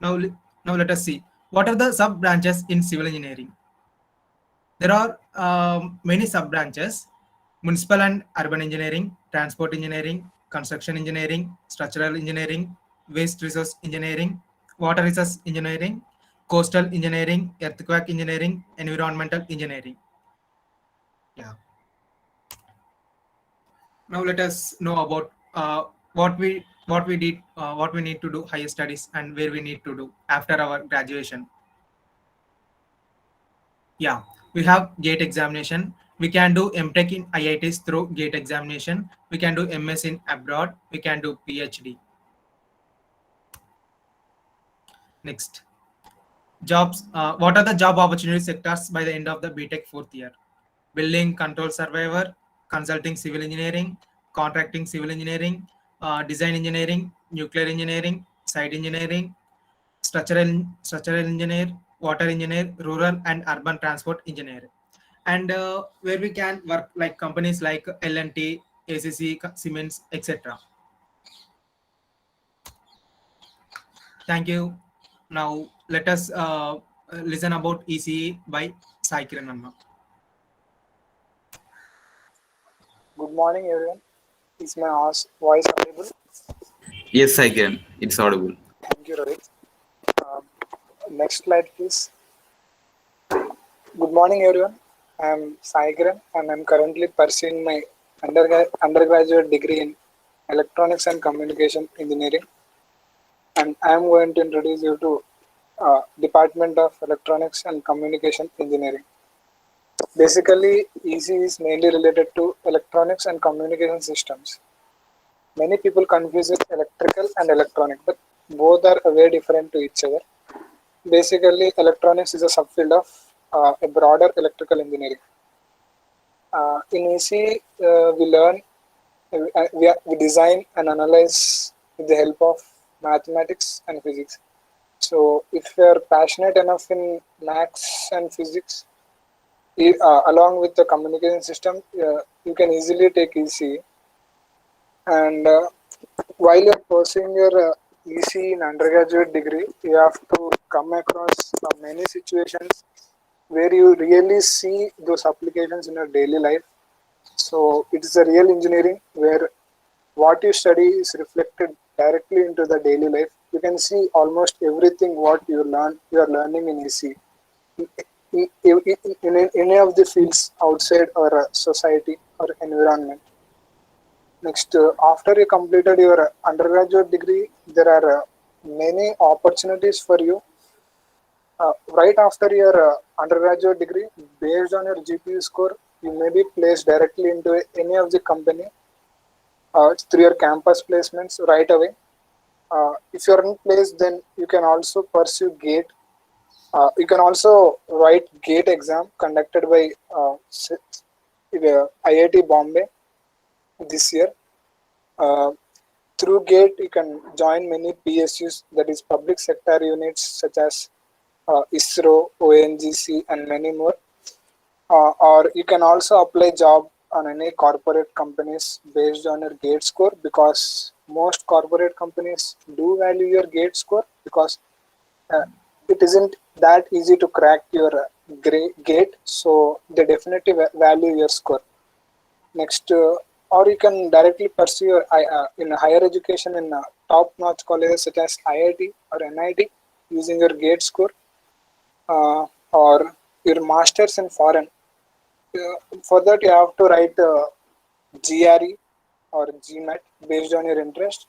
Now, now let us see what are the sub-branches in civil engineering. There are many sub-branches: municipal and urban engineering, transport engineering, construction engineering, structural engineering, waste resource engineering, water resource engineering, coastal engineering, earthquake engineering, environmental engineering. Yeah. Now let us know about what we need to do higher studies and where we need to do after our graduation. Yeah, we have GATE examination. We can do MTech in IITs through GATE examination. We can do MS in abroad. We can do PhD. Next, jobs. What are the job opportunity sectors by the end of the BTech fourth year? Building control surveyor, consulting civil engineering, contracting civil engineering, design engineering, nuclear engineering, site engineering, structural engineer, water engineer, rural and urban transport engineer. And where we can work like companies like L&T, ACC, Siemens, etc. Thank you. Now let us listen about ECE by Sai Kiran Amma. Good morning, everyone. Is my voice audible? Yes, I can. It's audible. Thank you, Rohit. Next slide, please. Good morning, everyone. I am Sai Kiran, and I am currently pursuing my undergraduate degree in Electronics and Communication Engineering. And I am going to introduce you to Department of Electronics and Communication Engineering. Basically, EC is mainly related to electronics and communication systems. Many people confuse it electrical and electronic, but both are very different to each other. Basically, electronics is a subfield of a broader electrical engineering. In EC, we learn We design and analyze with the help of mathematics and physics. So if you are passionate enough in maths and physics, along with the communication system, you can easily take ECE. And while you're pursuing your ECE in undergraduate degree, you have to come across many situations where you really see those applications in your daily life. So it is a real engineering where what you study is reflected directly into the daily life. You can see almost everything what you are learning in ECE in any of the fields outside or society or environment. Next, after you completed your undergraduate degree, there are many opportunities for you. Right after your undergraduate degree, based on your GPU score, you may be placed directly into any of the company through your campus placements right away. If you are in place, then you can also pursue GATE. You can also write GATE exam conducted by IIT Bombay this year. Uh, Through GATE, you can join many PSUs, that is public sector units such as ISRO, ONGC, and many more. Or you can also apply job on any corporate companies based on your GATE score, because most corporate companies do value your GATE score, because uh, it isn't that easy to crack your GATE, so they definitely value your score. Next, or you can directly pursue your, in higher education in top-notch colleges such as IIT or NIT using your GATE score, or your masters in foreign. For that, you have to write GRE or GMAT based on your interest.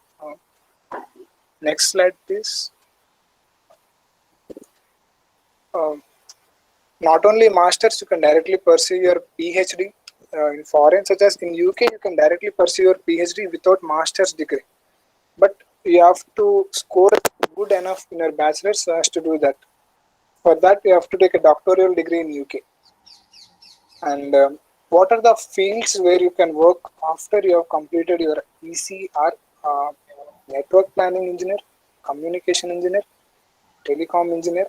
Next slide, please. Um, Not only masters, you can directly pursue your PhD in foreign, such as in UK. You can directly pursue your PhD without master's degree, but you have to score good enough in your bachelor's so as to do that. For that, you have to take a doctoral degree in UK. And what are the fields where you can work after you have completed your ECR? Network planning engineer, communication engineer, telecom engineer.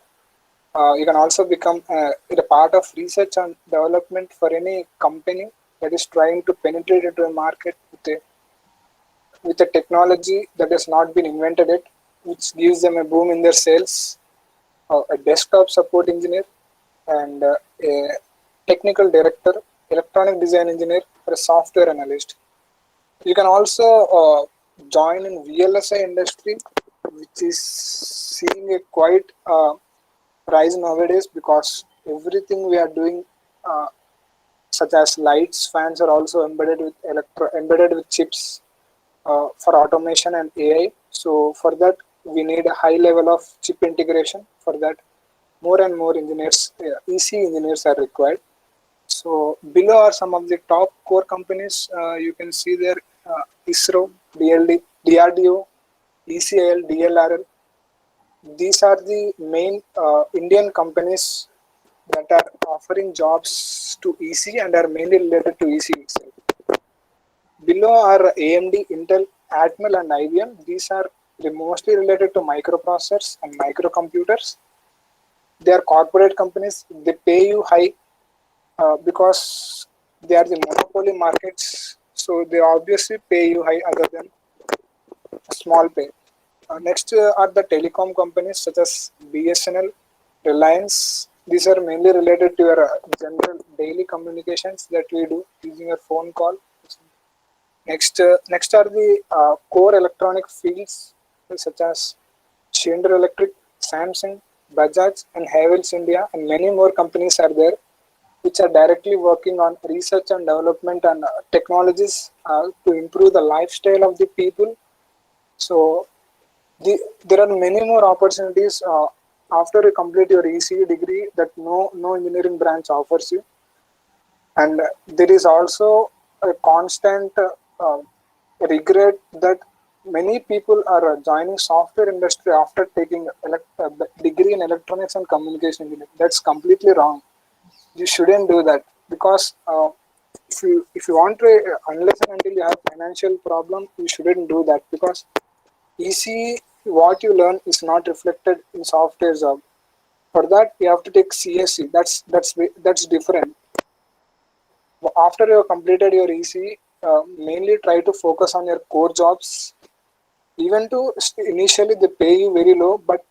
You can also become a part of research and development for any company that is trying to penetrate into a market with a technology that has not been invented yet, which gives them a boom in their sales. A desktop support engineer, and a technical director, electronic design engineer, or a software analyst. You can also join in VLSI industry, which is seeing a quite rise nowadays, because everything we are doing, such as lights, fans, are also embedded with chips for automation and AI. So for that, we need a high level of chip integration. For that, more and more engineers, EC engineers, are required. So below are some of the top core companies. You can see there ISRO, DRDO, ECIL, DLRL. These are the main Indian companies that are offering jobs to EC and are mainly related to EC itself. Below are AMD, Intel, Atmel, and IBM. These are mostly related to microprocessors and microcomputers. They are corporate companies. They pay you high because they are the monopoly markets. So they obviously pay you high other than a small pay. Next are the telecom companies such as BSNL, Reliance. These are mainly related to your general daily communications that we do using your phone call. Next are the core electronic fields such as Schneider Electric, Samsung, Bajaj, and Havells India, and many more companies are there, which are directly working on research and development and technologies to improve the lifestyle of the people. So there are many more opportunities after you complete your ECE degree that no engineering branch offers you. And there is also a constant regret that many people are joining software industry after taking degree in electronics and communication engineering. That's completely wrong. You shouldn't do that, because if you want to, unless and until you have financial problem, you shouldn't do that, because EC, what you learn is not reflected in software job. For that you have to take CSE. That's different. After you have completed your EC, mainly try to focus on your core jobs. Even to initially they pay you very low, but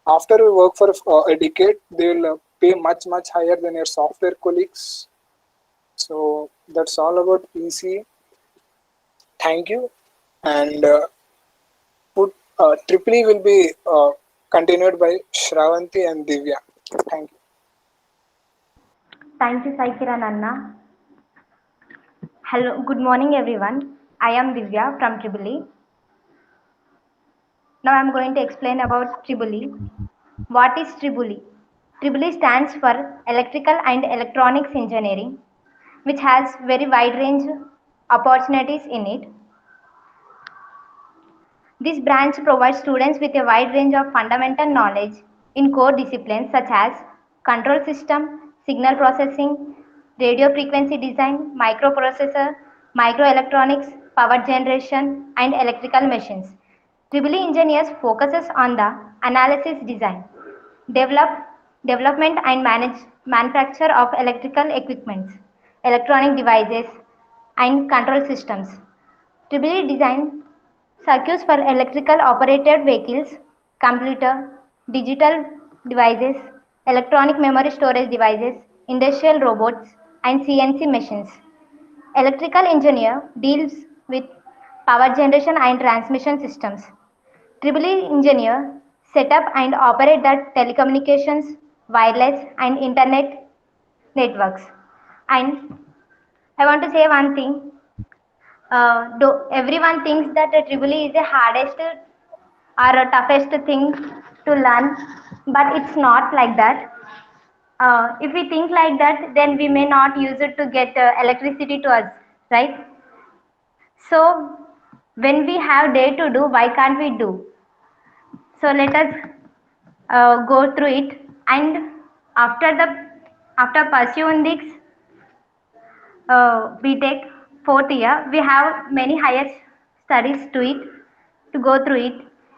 after you work for a decade, they will pay much higher than your software colleagues. So that's all about EC. Thank you. And Triple E will be continued by Shravanti and Divya. Thank you. Thank you, Sai Kiran Anna. Hello, good morning, everyone. I am Divya from Triple E. Now I'm going to explain about Triple E. What is Triple E? Triple E stands for Electrical and Electronics Engineering, which has very wide range opportunities in it. This branch provides students with a wide range of fundamental knowledge in core disciplines such as control system, signal processing, radio frequency design, microprocessor, microelectronics, power generation, and electrical machines. Triple E engineers focuses on the analysis design, develop, development and manufacture of electrical equipments, electronic devices, and control systems. Triple E design circuits for electrical operated vehicles, computer, digital devices, electronic memory storage devices, industrial robots, and CNC machines. Electrical engineer deals with power generation and transmission systems. Triple E engineer set up and operate the telecommunications, wireless, and internet networks. And I want to say one thing. Everyone thinks that a triple E is the hardest or a toughest thing to learn, but it's not like that. If we think like that, then we may not use it to get electricity to us, right? So when we have day to do, why can't we do? So let us go through it, and after the after pursuing this BTech fourth year, we have many higher studies to go through it.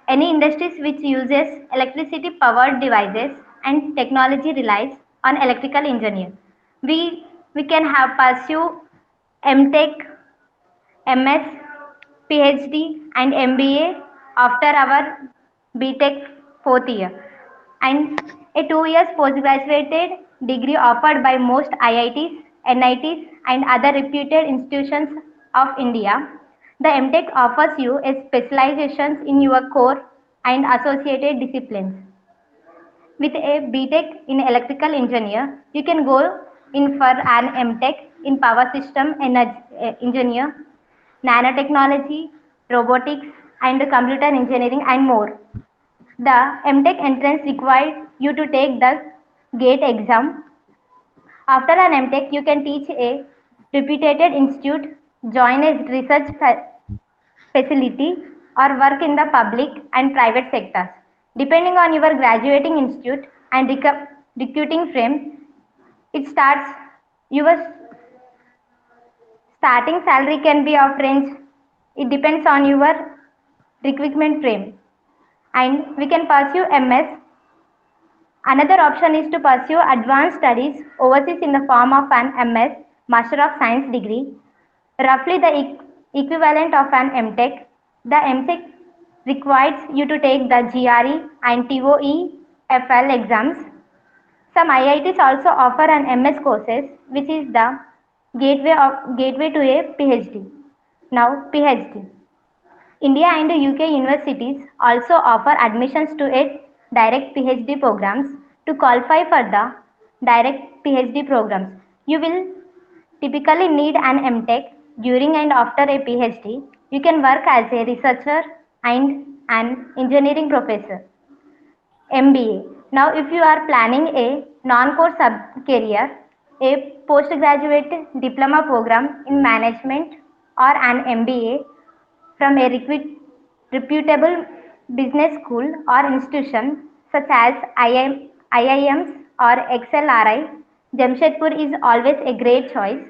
Any industries which uses electricity powered devices and technology relies on electrical engineer. We can have pursue MTech, MS, PhD and MBA after our BTech fourth year, and a 2 years postgraduate degree offered by most IITs, NITs and other reputed institutions of India. The MTech offers you a specializations in your core and associated disciplines. With a BTech in electrical engineer, you can go in for an MTech in power system engineer, nanotechnology, robotics, and computer engineering, and more. The MTech entrance required you to take the GATE exam. After an MTech, you can teach a reputed institute, join a research facility, or work in the public and private sectors. Depending on your graduating institute and recruiting frame, it starts your starting salary can be of range. It depends on your recruitment frame. And we can pursue MS. Another option is to pursue advanced studies overseas in the form of an MS, Master of Science degree, roughly the equivalent of an MTech. The MTech requires you to take the GRE and TOEFL exams. Some IITs also offer an MS courses, which is the gateway to a PhD. Now, PhD. India and UK universities also offer admissions to a direct PhD programs. To qualify for the direct PhD programs, you will typically need an MTech. During and after a PhD, you can work as a researcher and an engineering professor. MBA. Now, if you are planning a non-core sub-career, a postgraduate diploma program in management or an MBA from a reputable business school or institution such as IIMs or XLRI, Jamshedpur is always a great choice.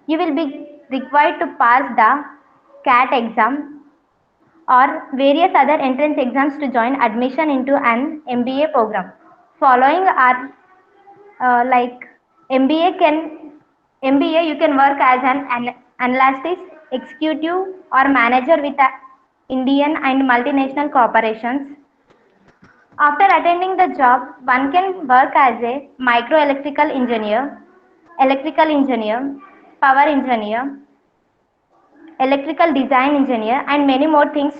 You will be required to pass the CAT exam or various other entrance exams to join admission into an MBA program. Following are like MBA you can work as an analyst, executive or manager with Indian and multinational corporations. After attending the job, one can work as a microelectrical engineer, electrical engineer, power engineer, electrical design engineer, and many more things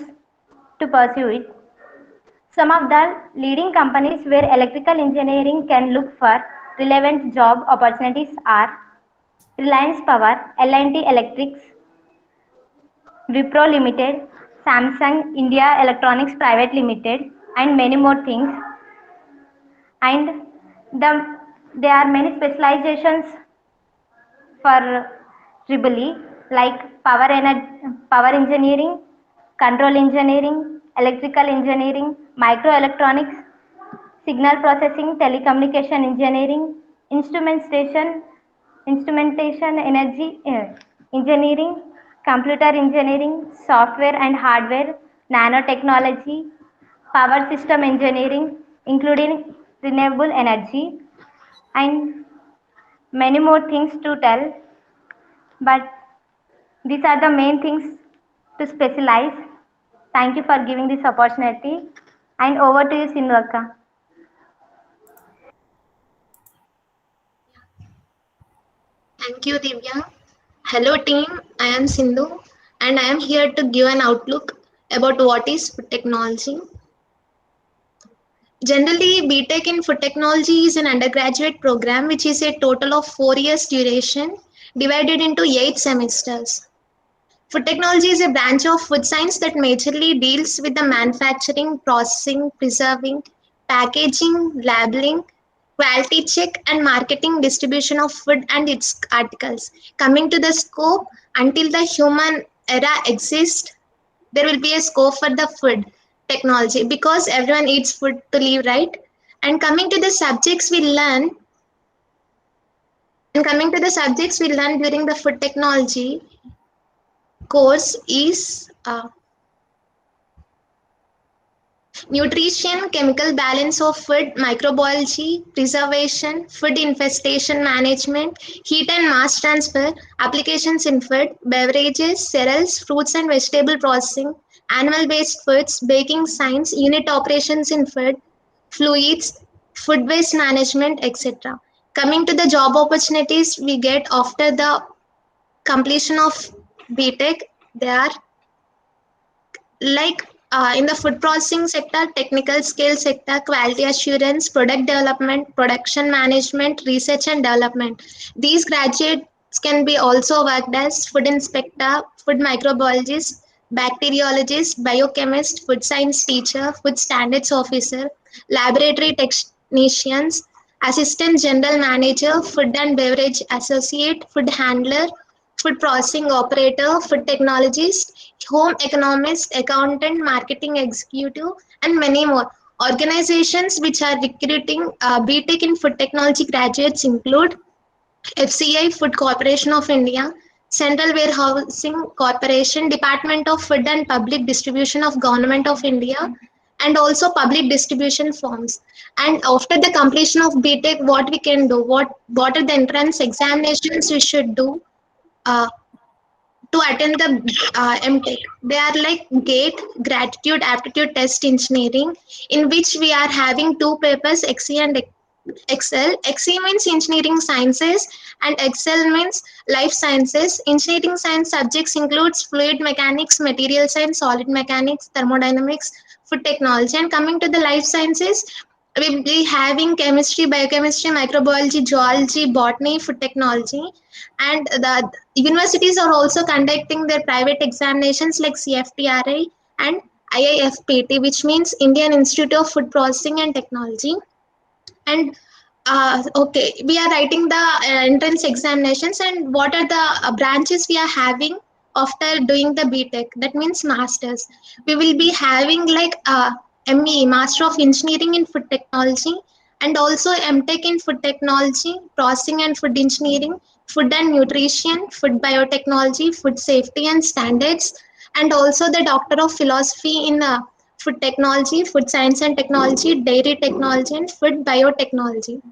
to pursue it. Some of the leading companies where electrical engineering can look for relevant job opportunities are Reliance Power, L&T Electrics, Wipro Limited, Samsung India Electronics Private Limited, and many more things. And there are many specializations for triple E like power engineering, control engineering, electrical engineering, microelectronics, signal processing, telecommunication engineering, instrumentation energy engineering, computer engineering, software and hardware, nanotechnology, power system engineering, including renewable energy, and many more things to tell. But these are the main things to specialize. Thank you for giving this opportunity. And over to you, Sindhaka. Thank you, Divya. Hello, team. I am Sindhu, and I am here to give an outlook about what is food technology. Generally, BTech in food technology is an undergraduate program which is a total of 4 years duration divided into 8 semesters. Food technology is a branch of food science that majorly deals with the manufacturing, processing, preserving, packaging, labeling, quality check, and marketing distribution of food and its articles. Coming to the scope, until the human era exists, there will be a scope for the food technology because everyone eats food to live, right? And coming to the subjects we learn, during the food technology course is nutrition, chemical balance of food, microbiology, preservation, food infestation management, heat and mass transfer, applications in food, beverages, cereals, fruits and vegetable processing, animal based foods, baking science, unit operations in food, fluids, food waste management, etc. Coming to the job opportunities we get after the completion of BTech, they are like in the food processing sector, technical scale sector, quality assurance, product development, production management, research and development. These graduates can be also worked as food inspector, food microbiologist, bacteriologist, biochemist, food science teacher, food standards officer, laboratory technicians, assistant general manager, food and beverage associate, food handler, food processing operator, food technologist, home economist, accountant, marketing executive, and many more. Organizations which are recruiting BTech in food technology graduates include FCI, Food Corporation of India, Central Warehousing Corporation, Department of Food and Public Distribution of Government of India, and also public distribution firms. And after the completion of BTech, what we can do, what are the entrance examinations we should do uh, to attend the MTech. They are like GATE, Gratitude Aptitude Test Engineering, in which we are having two papers, XE and Excel. XE means Engineering Sciences and Excel means Life Sciences. Engineering Science subjects includes Fluid Mechanics, Material Science, Solid Mechanics, Thermodynamics, Food Technology. And coming to the Life Sciences, we will be having chemistry, biochemistry, microbiology, zoology, botany, food technology. And the universities are also conducting their private examinations like CFTRI and IIFPT, which means Indian Institute of Food Processing and Technology. And okay, we are writing the entrance examinations, and what are the branches we are having after doing the BTech? That means masters. We will be having like ME, Master of Engineering in Food Technology, and also MTech in food technology, processing and food engineering, food and nutrition, food biotechnology, food safety and standards, and also the Doctor of Philosophy in food technology, food science and technology, dairy technology, and food biotechnology.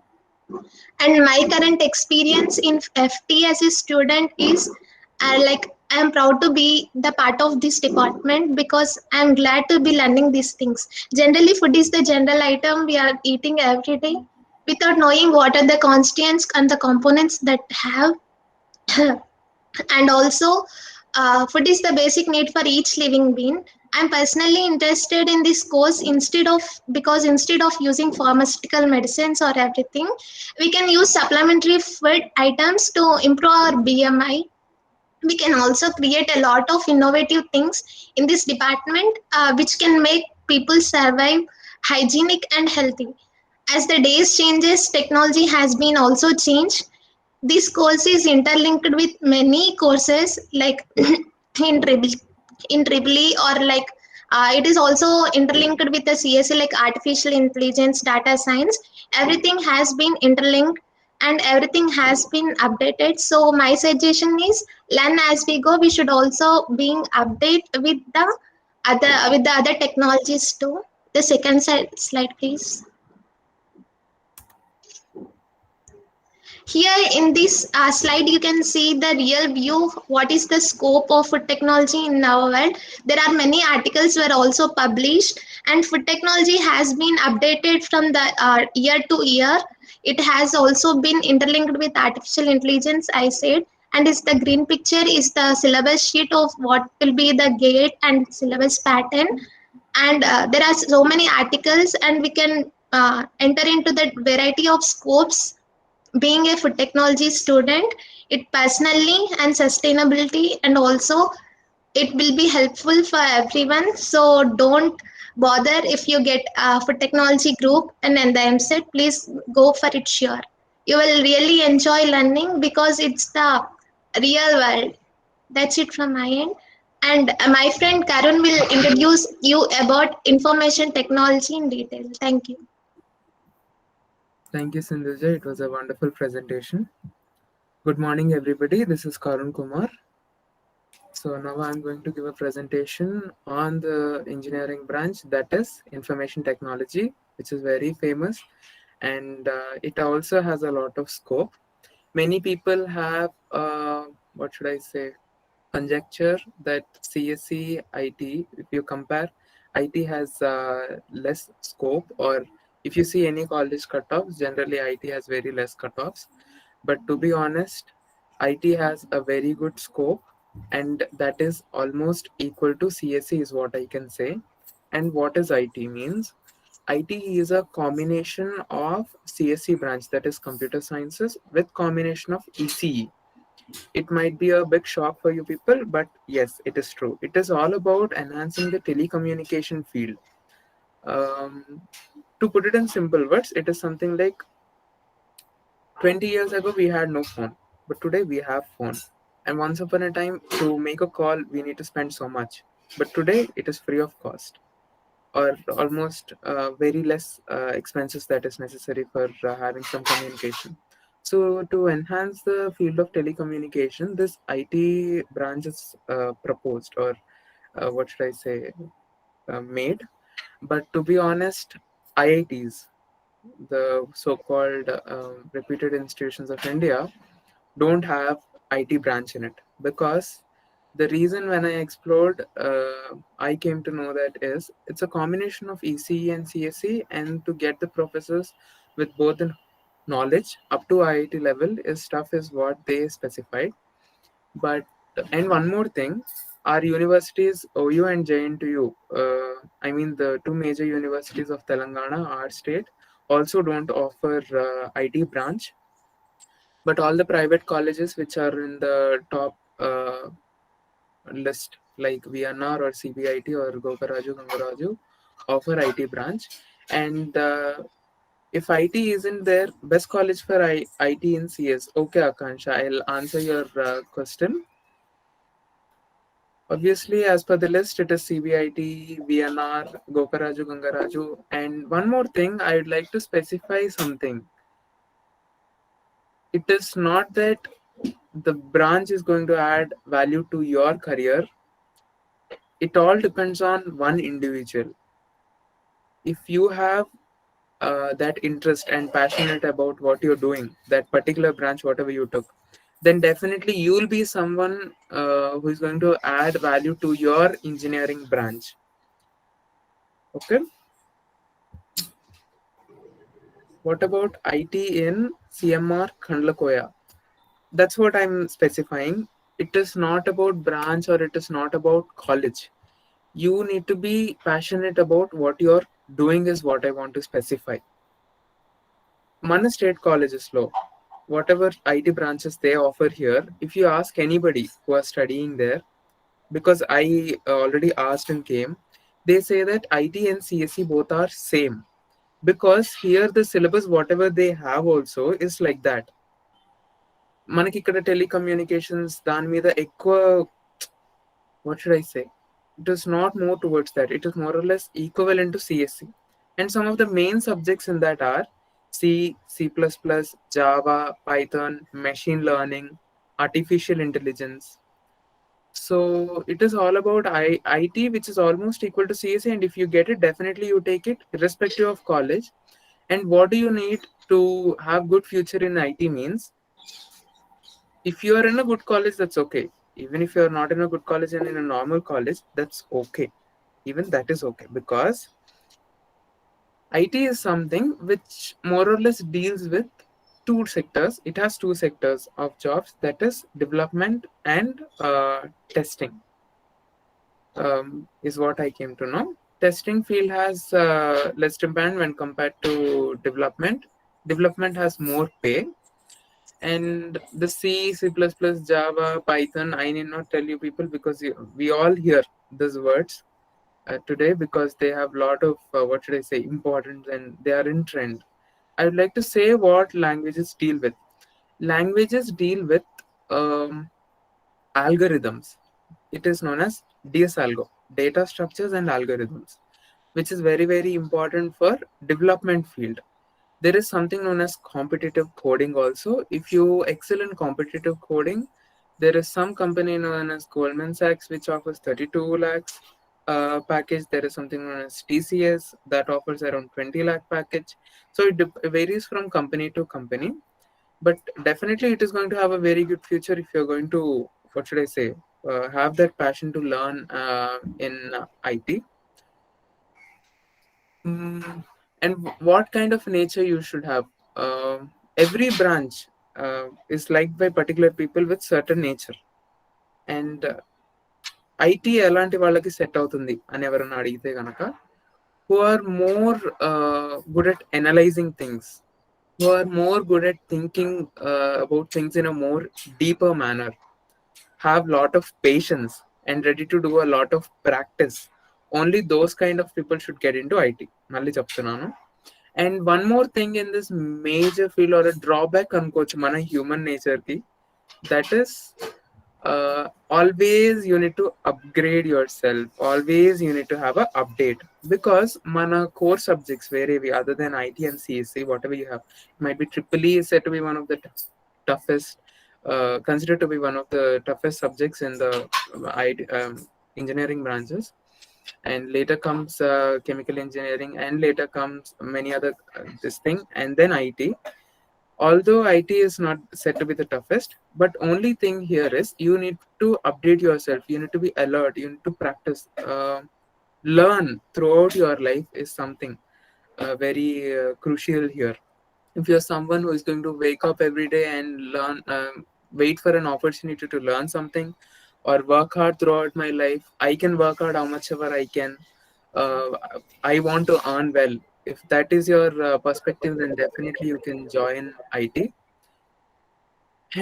And my current experience in FT as a student is like I am proud to be the part of this department because I am glad to be learning these things. Generally, food is the general item we are eating every day without knowing what are the constituents and the components that have. And also food is the basic need for each living being. I'm personally interested in this course instead of using pharmaceutical medicines or everything, we can use supplementary food items to improve our BMI. We can also create a lot of innovative things in this department which can make people survive hygienic and healthy. As the days changes, technology has been also changed. This course is interlinked with many courses like in triple in triple E, or like it is also interlinked with the CSE like artificial intelligence, data science. Everything has been interlinked and everything has been updated. So my suggestion is learn as we go. We should also being update with the other technologies too. The second slide, please. Here in this slide, you can see the real view. What is the scope of food technology in our world? There are many articles were also published, and food technology has been updated from the year to year. It has also been interlinked with artificial intelligence, I said. And is the green picture is the syllabus sheet of what will be the gate and syllabus pattern. And there are so many articles, and we can enter into that variety of scopes. Being a food technology student, it personally and sustainability, and also it will be helpful for everyone. So don't bother if you get a food technology group and then the EAMCET, please go for it, sure. You will really enjoy learning because it's the real world. That's it from my end. And my friend Karun will introduce you about information technology in detail. Thank you. Thank you, Sindhuja. It was a wonderful presentation. Good morning, everybody. This is Karun Kumar. So now I'm going to give a presentation on the engineering branch, that is information technology, which is very famous, and it also has a lot of scope. Many people have, what should I say, conjecture that CSE, IT, if you compare, IT has less scope, or if you see any college cutoffs, generally IT has very less cutoffs. But to be honest, IT has a very good scope, and that is almost equal to CSE is what I can say. And what is IT means? IT is a combination of CSE branch, that is computer sciences, with combination of ECE. It might be a big shock for you people, but yes, it is true. It is all about enhancing the telecommunication field. To put it in simple words, it is something like 20 years ago we had no phone, but today we have phone. And once upon a time, to make a call, we need to spend so much. But today it is free of cost, or almost very less expenses that is necessary for having some communication. So to enhance the field of telecommunication, this IT branch is proposed, or what should I say, made. But to be honest, IITs, the so-called reputed institutions of India, don't have IT branch in it, because the reason when I explored, I came to know that is it's a combination of ECE and CSE, and to get the professors with both the knowledge up to IIT level is tough, is what they specified. But and one more thing, our universities, OU and JNTU, I mean the two major universities of Telangana, our state, also don't offer IT branch. But all the private colleges which are in the top list, like VNR or CBIT or Gokaraju, Gangaraju, offer IT branch. And if IT isn't there, best college for IT in CS. Okay, Akansha, I'll answer your question. Obviously, as per the list, it is CBIT, VNR, Gokaraju, Gangaraju. And one more thing, I would like to specify something. It is not that the branch is going to add value to your career. It all depends on one individual. If you have that interest and passionate about what you're doing, that particular branch, whatever you took, then definitely you will be someone who is going to add value to your engineering branch. Okay. What about IT in CMR Khandlakoya? That's what I'm specifying. It is not about branch or it is not about college. You need to be passionate about what you're doing, is what I want to specify. Mana state colleges low, whatever IT branches they offer here, if you ask anybody who are studying there, because I already asked and came, they say that IT and CSE both are same, because here the syllabus whatever they have also is like that. మనకి ఇక్కడ telecommunications దాని మీద ఎక్కువ, what should I say, it is not more towards that, it is more or less equivalent to CSE, and some of the main subjects in that are C, C++, Java, Python, machine learning, artificial intelligence. So it is all about IT, which is almost equal to CSE, and if you get it, definitely you take it irrespective of college. And what do you need to have good future in IT means, if you are in a good college, that's okay. Even if you are not in a good college and in a normal college, that's okay. Even that is okay, because IT is something which more or less deals with two sectors. It has two sectors of jobs, that is development and testing, is what I came to know. Testing field has less demand when compared to development. Development has more pay, and the C, C++, Java, Python, I need not tell you people, because we all hear these words today, because they have a lot of, what should I say, importance, and they are in trend. I would like to say what languages deal with. Languages deal with algorithms. It is known as DSAlgo, data structures and algorithms, which is very, very important for development field. There is something known as competitive coding also. If you excel in competitive coding, there is some company known as Goldman Sachs which offers 32 lakhs package. There is something known as TCS that offers around 20 lakh package. So it varies from company to company, but definitely it is going to have a very good future if you're going to, what should I say, have that passion to learn in IT. And what kind of nature you should have. Every branch is liked by particular people with certain nature, and IT ఎలాంటి వాళ్ళకి set అవుతుంది అని ఎవరైనా అడిగితే కనుక, who are more good at analyzing things, who are more good at thinking about things in a more deeper manner, have lot of patience and ready to do a lot of practice. Only those kind of people should get into IT. మళ్ళీ చెప్తున్నాను. And one more thing in this major field, or a drawback అనుకోవచ్చు మన human నేచర్కి, that is always you need to upgrade yourself, always you need to have a update, because mana core subjects వేరేవి other than IT and CSC, whatever you have, it might be triple E is said to be one of the toughest, considered to be one of the toughest subjects in the IT, engineering branches, and later comes chemical engineering, and later comes many other this thing, and then IT. Although IT is not said to be the toughest, but only thing here is you need to update yourself, you need to be alert, you need to practice, learn throughout your life is something very crucial here. If you're someone who is going to wake up every day and learn, wait for an opportunity to learn something, or work hard throughout my life, I can work hard how much ever I can, uh, I want to earn well. If that is your perspective, then definitely you can join IT.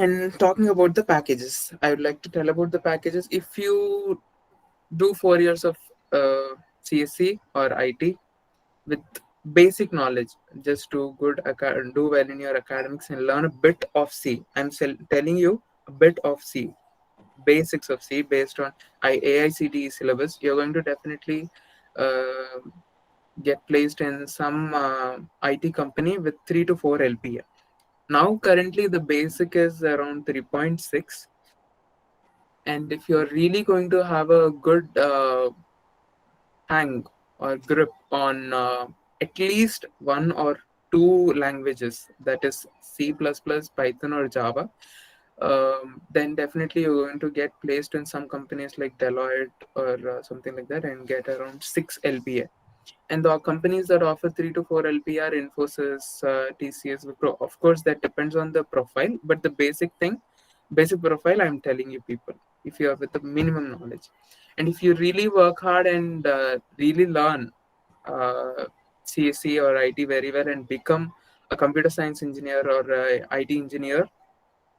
And talking about the packages, I would like to tell about the packages. If you do 4 years of CSC or IT with basic knowledge, just do do well in your academics and learn a bit of C. I'm telling you, a bit of C. basics of C based on AICTE syllabus, you're going to definitely uh, get placed in some IT company with 3 to 4 LPA. Now, currently, the basic is around 3.6. And if you're really going to have a good hang or grip on at least one or two languages, that is C++, Python, or Java, then definitely you're going to get placed in some companies like Deloitte or something like that and get around 6 LPA. And the companies that offer 3 to 4 LPA are Infosys, TCS, Wipro. Of course, that depends on the profile, but the basic profile, I'm telling you people, if you are with the minimum knowledge. And if you really work hard and really learn CSC or IT very well and become a computer science engineer or IT engineer,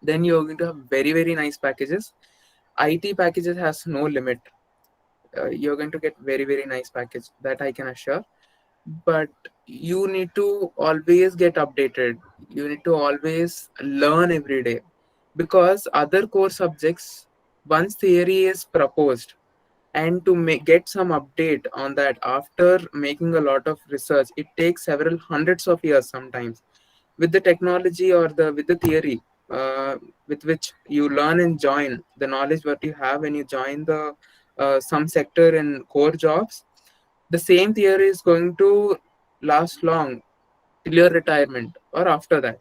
then you're going to have very, very nice packages. IT packages has no limit. You're going to get very, very nice package, that I can assure. But you need to always get updated. You need to always learn every day, because other core subjects, once theory is proposed, and to get some update on that after making a lot of research, it takes several hundreds of years sometimes. With the technology or with the theory with which you learn and join, the knowledge what you have when you join the some sector in core jobs, the same theory is going to last long till your retirement or after that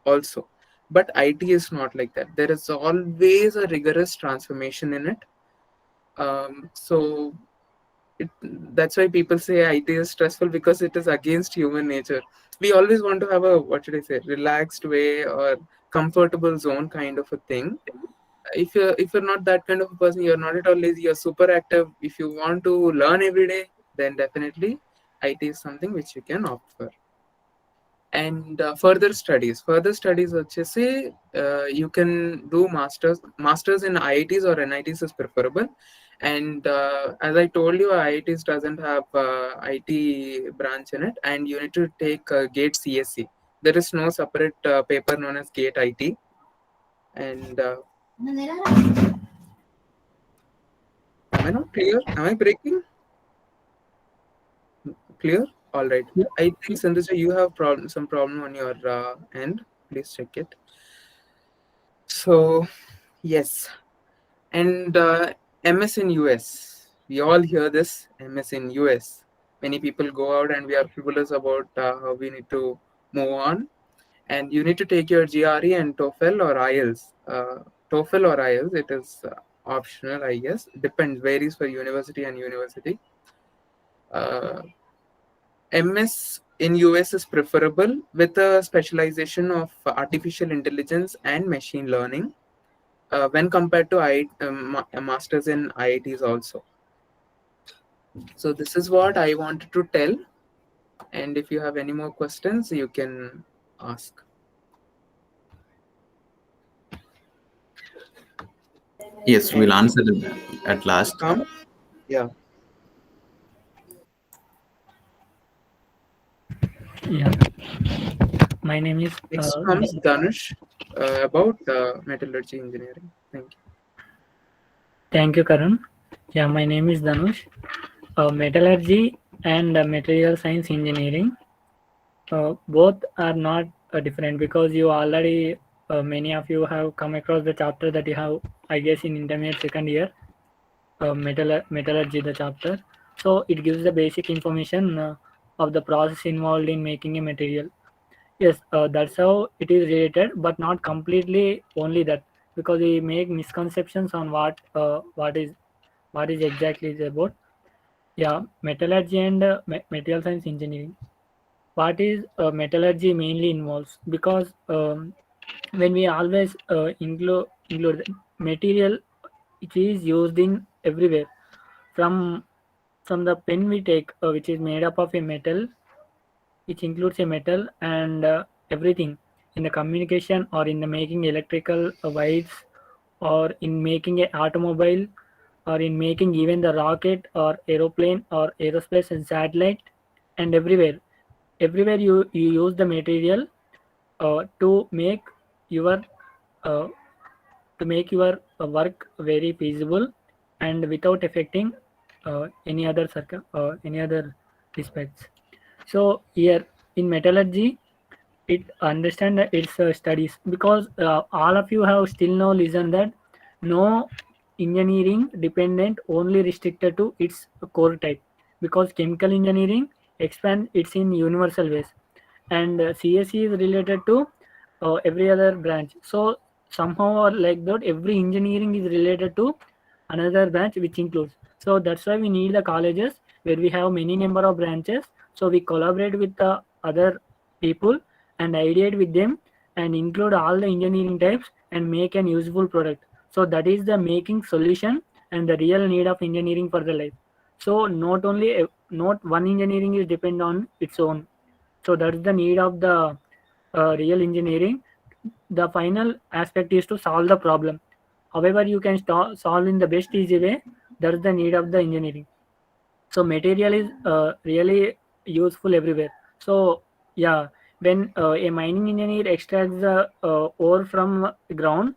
also. But IT is not like that. There is always a rigorous transformation in it. So that's why people say IT is stressful, because it is against human nature. We always want to have a, what should I say, relaxed way or comfortable zone kind of a thing. If you're not that kind of a person, you're not at all lazy, you're super active. If you want to learn every day, then definitely IT is something which you can opt for. And further studies వచ్చేసి you can do masters in IITs or NITs is preferable. And as I told you, IITs doesn't have IT branch in it, and you need to take GATE CSC. There is no separate paper known as GATE IT. And am I not clear? Am I breaking? Clear? All right. I think, Sindhuja, you have some problem on your end. Please check it. So, yes. And MS in US. We all hear this, MS in US. Many people go out and we are frivolous about how we need to move on. And you need to take your GRE and TOEFL or IELTS. TOEFL or IELTS, it is optional, I guess. Depends, varies for university and university. MS in US is preferable with a specialization of artificial intelligence and machine learning when compared to masters in IITs also. So this is what I wanted to tell. And if you have any more questions, you can ask. Yes, we'll answer it at last. Yeah. Yeah. My name is Next comes Dhanush about metallurgy engineering. Thank you. Thank you, Karan. Yeah, my name is Dhanush. Metallurgy and material science engineering, both are not different, because you already many of you have come across the chapter that you have, I guess, in intermediate second year, metallurgy the chapter. So it gives the basic information of the process involved in making a material. Yes, that's how it is related, but not completely only that, because we make misconceptions on what is exactly is about. Yeah, metallurgy and material science engineering. What is metallurgy mainly involves? Because when we always include the material, it is used in everywhere. From the pen we take, which is made up of a metal, which includes a metal, and everything in the communication or in the making electrical wires, or in making a automobile, or in making even the rocket or aeroplane or aerospace and satellite. And everywhere you use the material to make your uh, work very feasible and without affecting any other any other respects. So here in metallurgy, it understand that its studies, because all of you have still now listened that no engineering dependent only restricted to its core type, because chemical engineering expands its in universal ways, and CSE is related to every other branch. So somehow or like that, every engineering is related to another branch which includes. So that's why we need the colleges where we have many number of branches. So we collaborate with the other people and ideate with them and include all the engineering types and make an useful product. So that is the making solution and the real need of engineering for the life. So not only not one engineering is depend on its own. So that's the need of the real engineering. The final aspect is to solve the problem. However, you can solve in the best easy way. That's the need of the engineering. So material is really useful everywhere. So yeah, when a mining engineer extracts the ore from the ground,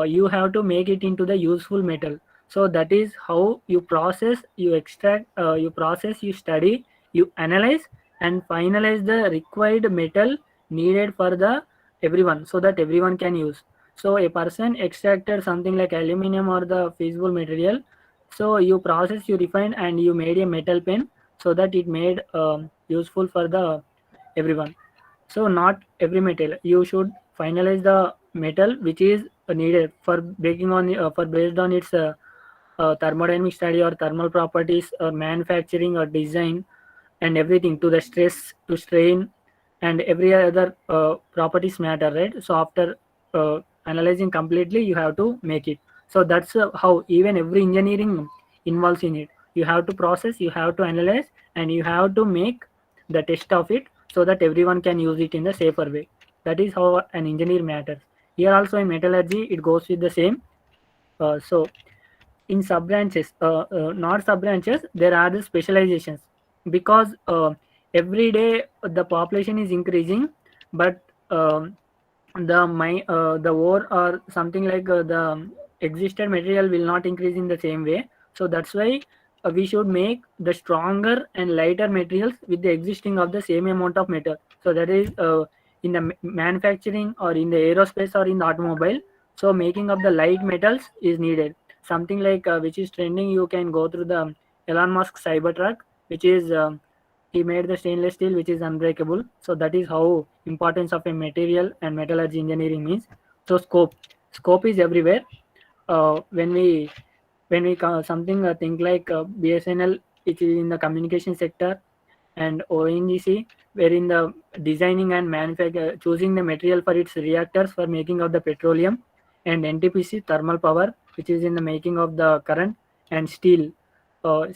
you have to make it into the useful metal. So that is how you process, you extract, you process, you study, you analyze and finalize the required metal needed for the everyone, so that everyone can use. So a person extracted something like aluminum or the feasible material, so you process, you refine, and you made a metal pen, so that it made useful for the everyone. So not every metal. You should finalize the metal which is needed for breaking on for based on its thermodynamic study or thermal properties or manufacturing or design and everything, to the stress, to strain, and every other properties matter, right? So after analyzing completely, you have to make it. So that's how even every engineering involves in it. You have to process, you have to analyze, and you have to make the test of it, so that everyone can use it in the safer way. That is how an engineer matters. Here also in metallurgy, it goes with the same. So in sub branches, not sub branches, there are the specializations, because every day the population is increasing, but the ore or something like the existed material will not increase in the same way. So that's why we should make the stronger and lighter materials with the existing of the same amount of metal. So that is in the manufacturing or in the aerospace or in the automobile. So making of the light metals is needed. Something like which is trending, you can go through the Elon Musk Cybertruck, which is he made the stainless steel which is unbreakable. So that is how importance of a material and metallurgy engineering means. So scope is everywhere. When we something think like BSNL, it is in the communication sector, and ONGC, wherein the designing and manufacture choosing the material for its reactors for making of the petroleum, and NTPC thermal power, which is in the making of the current, and steel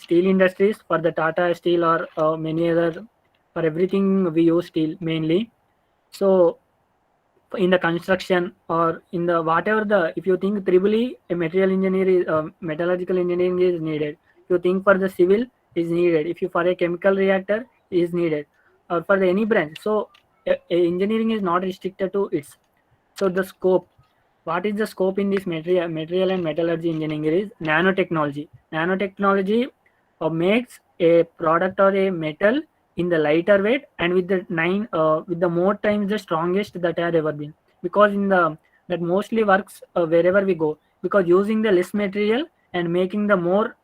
industries for the Tata Steel or many other, for everything we use steel mainly. So in the construction or in the whatever the, if you think triply a material engineer is metallurgical engineering is needed. If you think for the civil is needed, if you for a chemical reactor is needed, or for the any branch. So engineering is not restricted to its. So the scope, what is the scope in this material and metallurgy engineering is nanotechnology. Nanotechnology makes a product or a metal in the lighter weight and with the with the more times the strongest that had ever been, because in the that mostly works wherever we go, because using the less material and making the more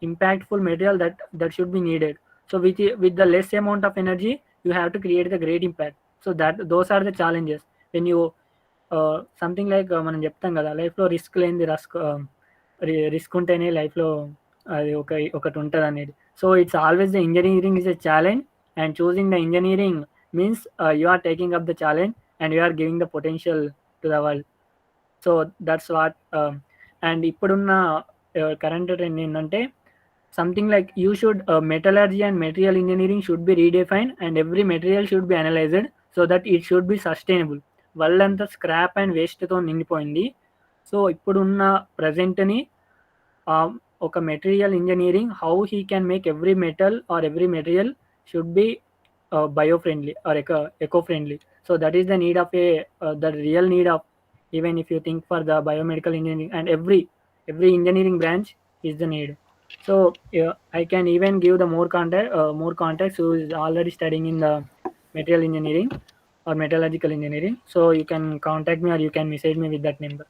impactful material that should be needed. So with the less amount of energy, you have to create the great impact. So that those are the challenges when you something like మనం చెప్తాం కదా, లైఫ్లో risk లేనిది risk ఉంటేనే లైఫ్లో అది ఒకటి ఉంటుంది అనేది. So it's always the engineering is a challenge, and choosing the engineering means you are taking up the challenge and you are giving the potential to the world. So that's what. అండ్ ఇప్పుడున్న current trend ఏంటంటే something like you should metallurgy and material engineering should be redefined, and every material should be analyzed so that it should be sustainable. వాళ్ళంతా scrap and వేస్ట్తో నిండిపోయింది. So ఇప్పుడున్న ప్రజెంట్ని ఒక material engineering, how he can make every metal or every material should be bio friendly or eco friendly. So that is the need of the real need of even if you think for the biomedical engineering, and every engineering branch is the need. So I can even give the more contacts who is already studying in the material engineering or metallurgical engineering. So you can contact me or you can message me with that number.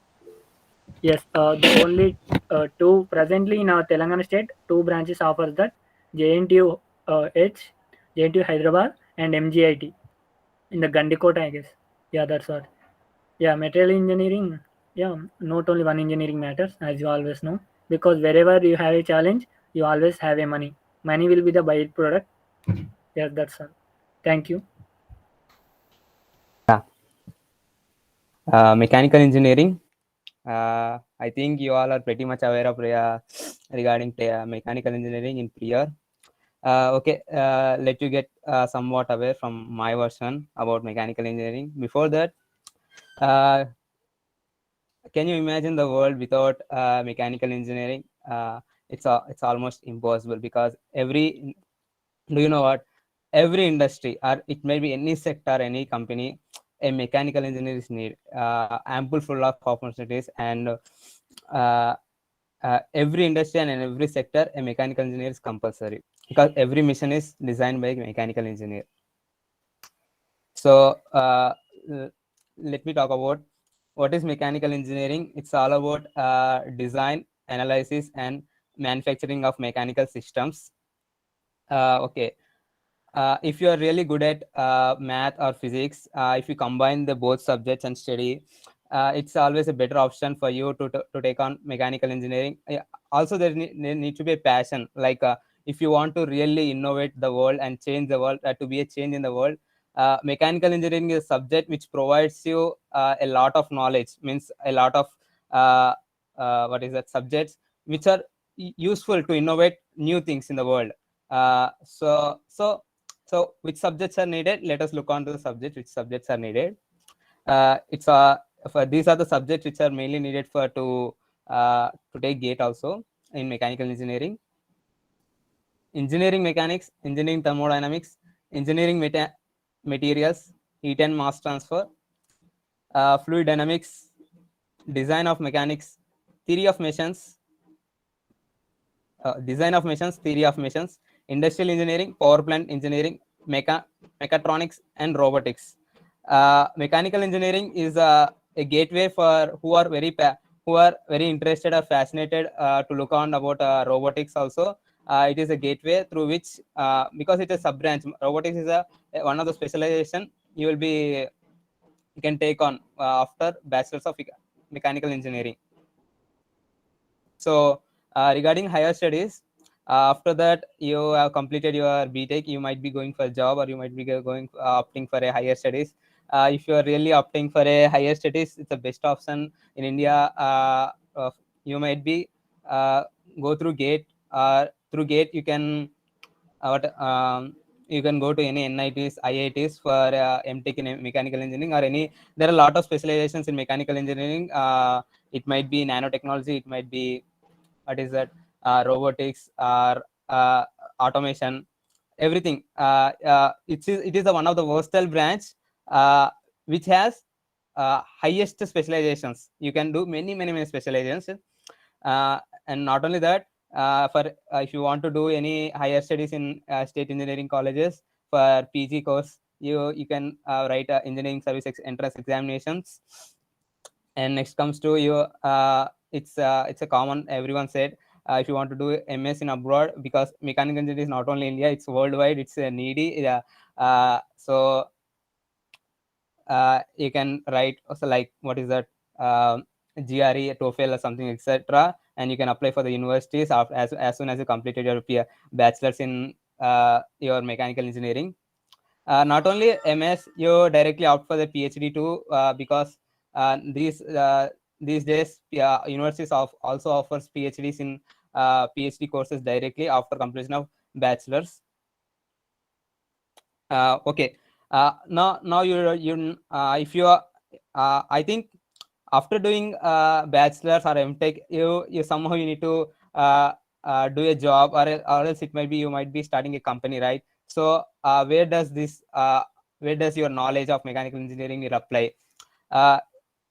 Yes, the only two presently in our Telangana state, two branches offers that: JNTU JNTU Hyderabad, and MGIT in the Gandikota, I guess. Yeah, that's what. Yeah, material engineering. Yeah, not only one engineering matters, as you always know, because wherever you have a challenge, you always have a money. Money will be the byproduct. Yes, that's all. Thank you. Yeah. Mechanical engineering. I think you all are pretty much aware of regarding mechanical engineering in prior. Okay, let you get somewhat aware from my version about mechanical engineering. Before that, can you imagine the world without mechanical engineering? It's almost impossible, because do you know what? Every industry, or it may be any sector, any company, a mechanical engineer is need. Ample full of opportunities, and every industry and in every sector, a mechanical engineer is compulsory, because every mission is designed by a mechanical engineer. So let me talk about what is mechanical engineering. It's all about design, analysis, and manufacturing of mechanical systems. Okay. If you are really good at math or physics, if you combine the both subjects and study, it's always a better option for you to take on mechanical engineering. Also, there need to be a passion. Like if you want to really innovate the world and change the world, to be a change in the world, mechanical engineering is a subject which provides you a lot of knowledge, means a lot of what is that, subjects which are useful to innovate new things in the world. So which subjects are needed? Let us look on to the subject which subjects are needed. These are the subjects which are mainly needed to take GATE also in mechanical engineering. Engineering mechanics, engineering thermodynamics, engineering materials, heat and mass transfer, fluid dynamics, design of mechanics, theory of machines, design of machines, theory of machines, industrial engineering, power plant engineering, mechatronics, and robotics. Mechanical engineering is a gateway for who are very interested or fascinated to look on about robotics also. It is a gateway through which, because it is a sub branch, robotics is one of the specialization you can take on after bachelor's of mechanical engineering. So regarding higher studies, after that you have completed your BTech, you might be going for a job, or you might be going opting for a higher studies. If you are really opting for a higher studies, it's the best option in India. You might be go through GATE. Through GATE, you can go to any NITs, IITs for MTech in mechanical engineering, or any. There are a lot of specializations in mechanical engineering. It might be nanotechnology, it might be what is that, robotics, or automation, everything. It is one of the versatile branch which has highest specializations. You can do many specializations, and not only that, for if you want to do any higher studies in state engineering colleges for PG course, you can write engineering service entrance examinations. And next comes to you, it's a common, everyone said, if you want to do MS in abroad, because mechanical engineering is not only India, it's worldwide, it's needy. So you can write also, like, what is that, GRE, TOEFL, or something, etc., and you can apply for the universities as soon as you completed your bachelor's in your mechanical engineering. Not only MS, you directly opt for the PhD too, because these days universities also offers PhDs in PhD courses directly after completion of bachelor's. Okay. Now you if you are, I think after doing bachelor's or MTech, you somehow you need to do a job, or else it might be you might be starting a company, right? So where does your knowledge of mechanical engineering will apply?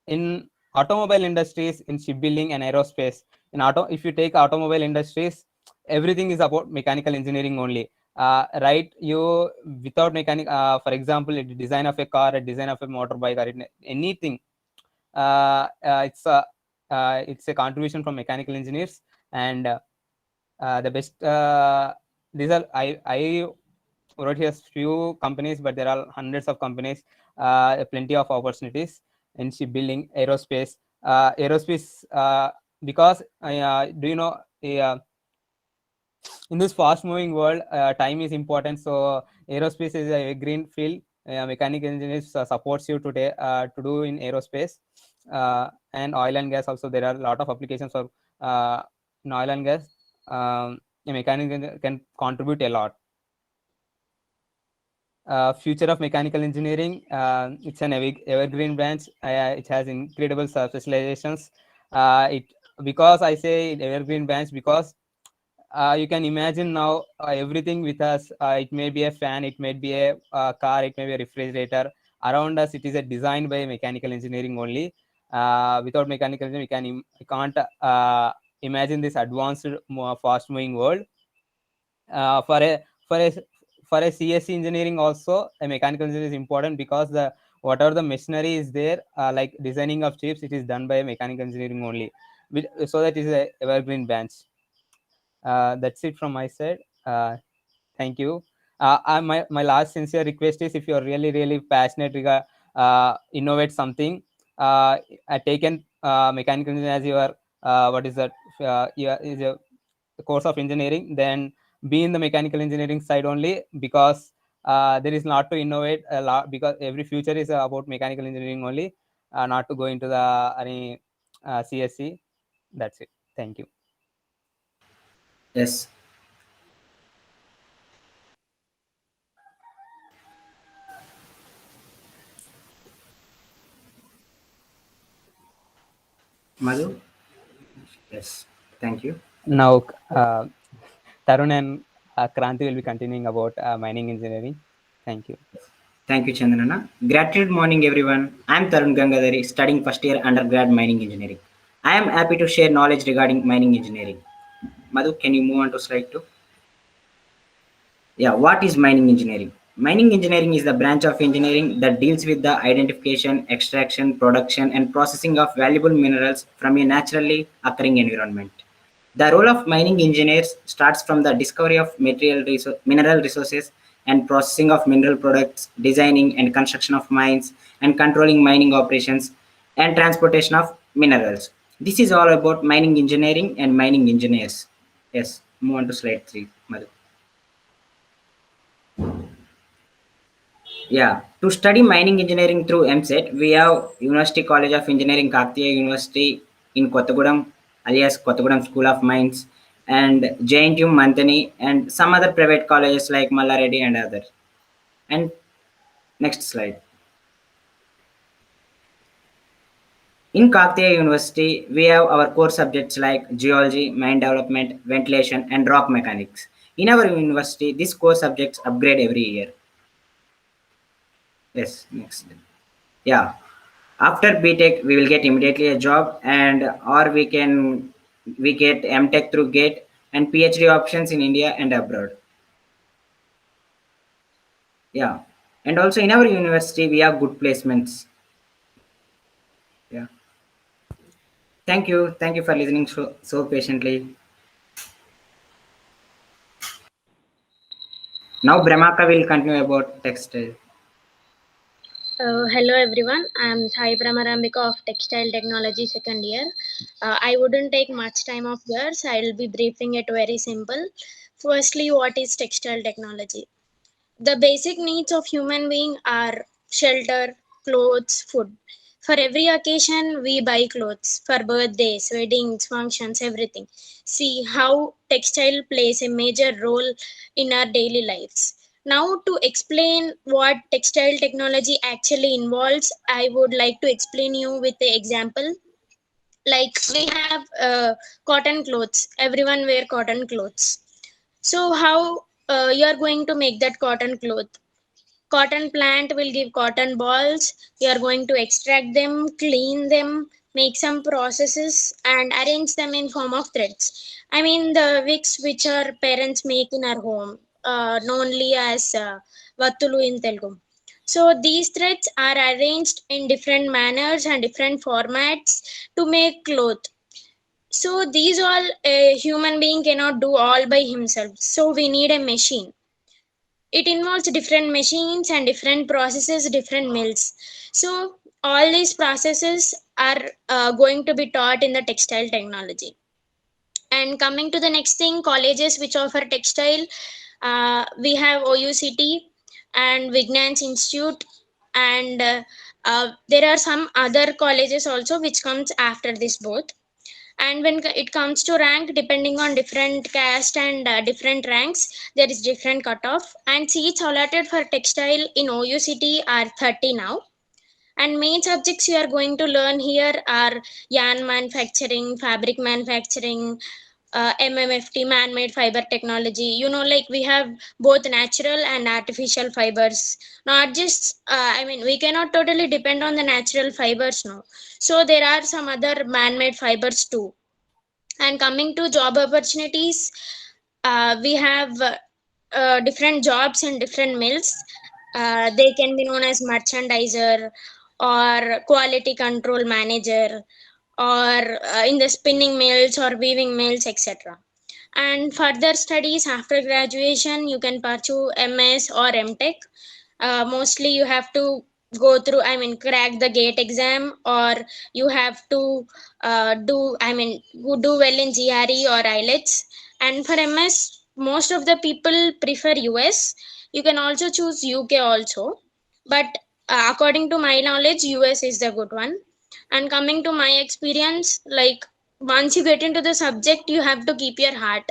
In automobile industries, in shipbuilding and aerospace. If you take automobile industries, everything is about mechanical engineering only. Right? You without mechanic, for example, a design of a car, a design of a motorbike, or anything. It's a contribution from mechanical engineers, and the best. These are I wrote here few companies, but there are hundreds of companies. Plenty of opportunities in shipbuilding, aerospace, because do you know? In this fast moving world, time is important. So aerospace is a green field. Mechanical engineers supports you today to do in aerospace, and oil and gas also. There are a lot of applications for in oil and gas. A mechanical engineer can contribute a lot. Future of mechanical engineering, it's an evergreen branch. It has incredible specializations. It Because I say evergreen branch, because you can imagine now everything with us. It may be a fan, it may be a car, it may be a refrigerator. Around us, it is designed by mechanical engineering only. Without mechanical engineering, we can't imagine this advanced, fast moving world. For a for a for a CSE engineering also, a mechanical engineering is important, because the whatever the machinery is there, like designing of chips, it is done by mechanical engineering only. So that is a evergreen branch. That's it from my side. Thank you. My last sincere request is, if you're really passionate, innovate something, taken mechanical engineering as your what is that? Is a course of engineering, then be in the mechanical engineering side only, because there is not to innovate a lot, because every future is about mechanical engineering only, not to go into the any CSE. That's it. Thank you. Yes. Madhu? Yes. Thank you. Now, Tarun and Kranti will be continuing about mining engineering. Thank you. Thank you, Chandrana. Gratitude morning, everyone. I'm Tarun Gangadhari, studying first year undergrad mining engineering. I am happy to share knowledge regarding mining engineering. Madhu, can you move on to slide 2? Yeah, what is mining engineering? Mining engineering is the branch of engineering that deals with the identification, extraction, production, and processing of valuable minerals from a naturally occurring environment. The role of mining engineers starts from the discovery of mineral resources and processing of mineral products, designing and construction of mines, and controlling mining operations and transportation of minerals. This is all about mining engineering and mining engineers. Yes, move on to slide 3, Madhu. Yeah, to study mining engineering through EAMCET, we have University College of Engineering, Kaktiya University in Kottagudam, alias Kottagudam School of Mines, and JNTU Mantani, and some other private colleges like Mallareddy and others. And next slide. In Kaktiya University, we have our core subjects like geology, mine development, ventilation, and rock mechanics. In our university, these core subjects upgrade every year. Yes, next. Yeah. After BTech, we will get immediately a job, and or we get MTech through GATE, and PhD options in India and abroad. Yeah, and also in our university we have good placements. Yeah. Thank you for listening so patiently. Now Brahmaka will continue about textile. Hello everyone, I am Sai Pramarambika of Textile Technology second year. I wouldn't take much time of yours. I will be briefing it very simple. Firstly, what is textile technology? The basic needs of human being are shelter, clothes, food. For every occasion, we buy clothes for birthdays, weddings, functions, everything. See how textile plays a major role in our daily lives. Now, to explain what textile technology actually involves, I would like to explain you with the example. Like we have cotton clothes. Everyone wear cotton clothes. So how you are going to make that cotton cloth? Cotton plant will give cotton balls. You are going to extract them, clean them, make some processes and arrange them in form of threads. I mean the wicks which our parents make in our home, knownly as vattulu in Telugu. So these threads are arranged in different manners and different formats to make cloth. So these all a human being cannot do all by himself. So we need a machine. It involves different machines and different processes, different mills. So all these processes are going to be taught in the textile technology. And coming to the next thing, colleges which offer textile, we have OUCT and Vignans Institute, and there are some other colleges also which comes after this both. And when it comes to rank, depending on different caste and different ranks, there is different cutoff, and seats allotted for textile in OUCT are 30 now. And main subjects you are going to learn here are yarn manufacturing, fabric manufacturing, MMFT, man-made fiber technology. You know, like we have both natural and artificial fibers. Not just, I mean, we cannot totally depend on the natural fibers now. So there are some other man-made fibers too. And coming to job opportunities, we have different jobs in different mills. They can be known as merchandiser or quality control manager, or in the spinning mills or weaving mills, etc. And further studies after graduation, you can pursue MS or MTech. Mostly you have to go through, I mean, crack the gate exam, or you have to do, I mean, do well in GRE or IELTS. And for MS, most of the people prefer US. You can also choose UK also, but according to my knowledge, US is the good one. And coming to my experience, like once you get into the subject, you have to keep your heart.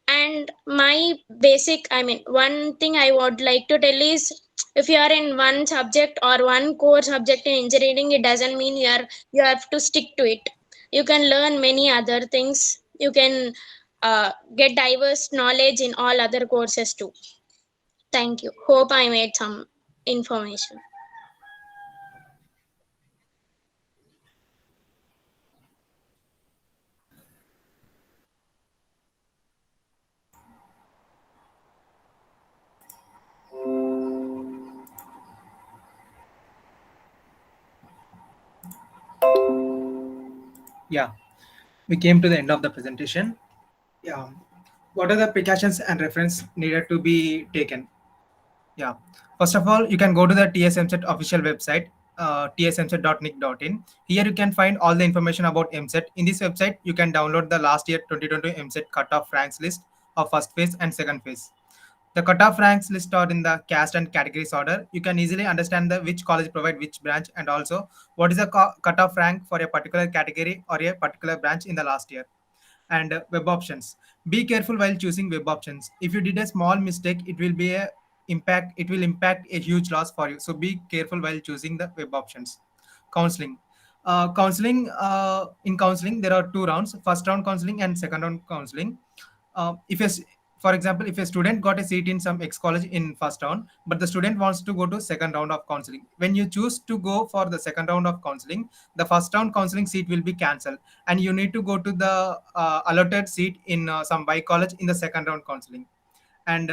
And my basic, I mean, one thing I would like to tell is, if you are in one subject or one core subject in engineering, it doesn't mean you have to stick to it. You can learn many other things. You can get diverse knowledge in all other courses too. Thank you. Hope I made some information. Yeah, we came to the end of the presentation. Yeah, what are the precautions and reference needed to be taken? Yeah, first of all, you can go to the TSMCET official website, tsmcet.nic.in. Here you can find all the information about MCET. In this website, you can download the last year 2020 MCET cutoff ranks list of first phase and second phase. The cutoff ranks list are in the caste and categories order. You can easily understand the which college provide which branch, and also what is the cutoff rank for a particular category or a particular branch in the last year. And web options, be careful while choosing web options. If you did a small mistake, it will impact a huge loss for you, so be careful while choosing the web options. Counseling, in counseling there are two rounds: first round counseling and second round counseling. If a For example, if a student got a seat in some ex college in first round, but the student wants to go to second round of counseling, when you choose to go for the second round of counseling, the first round counseling seat will be cancelled, and you need to go to the allotted seat in some Y college in the second round counseling. And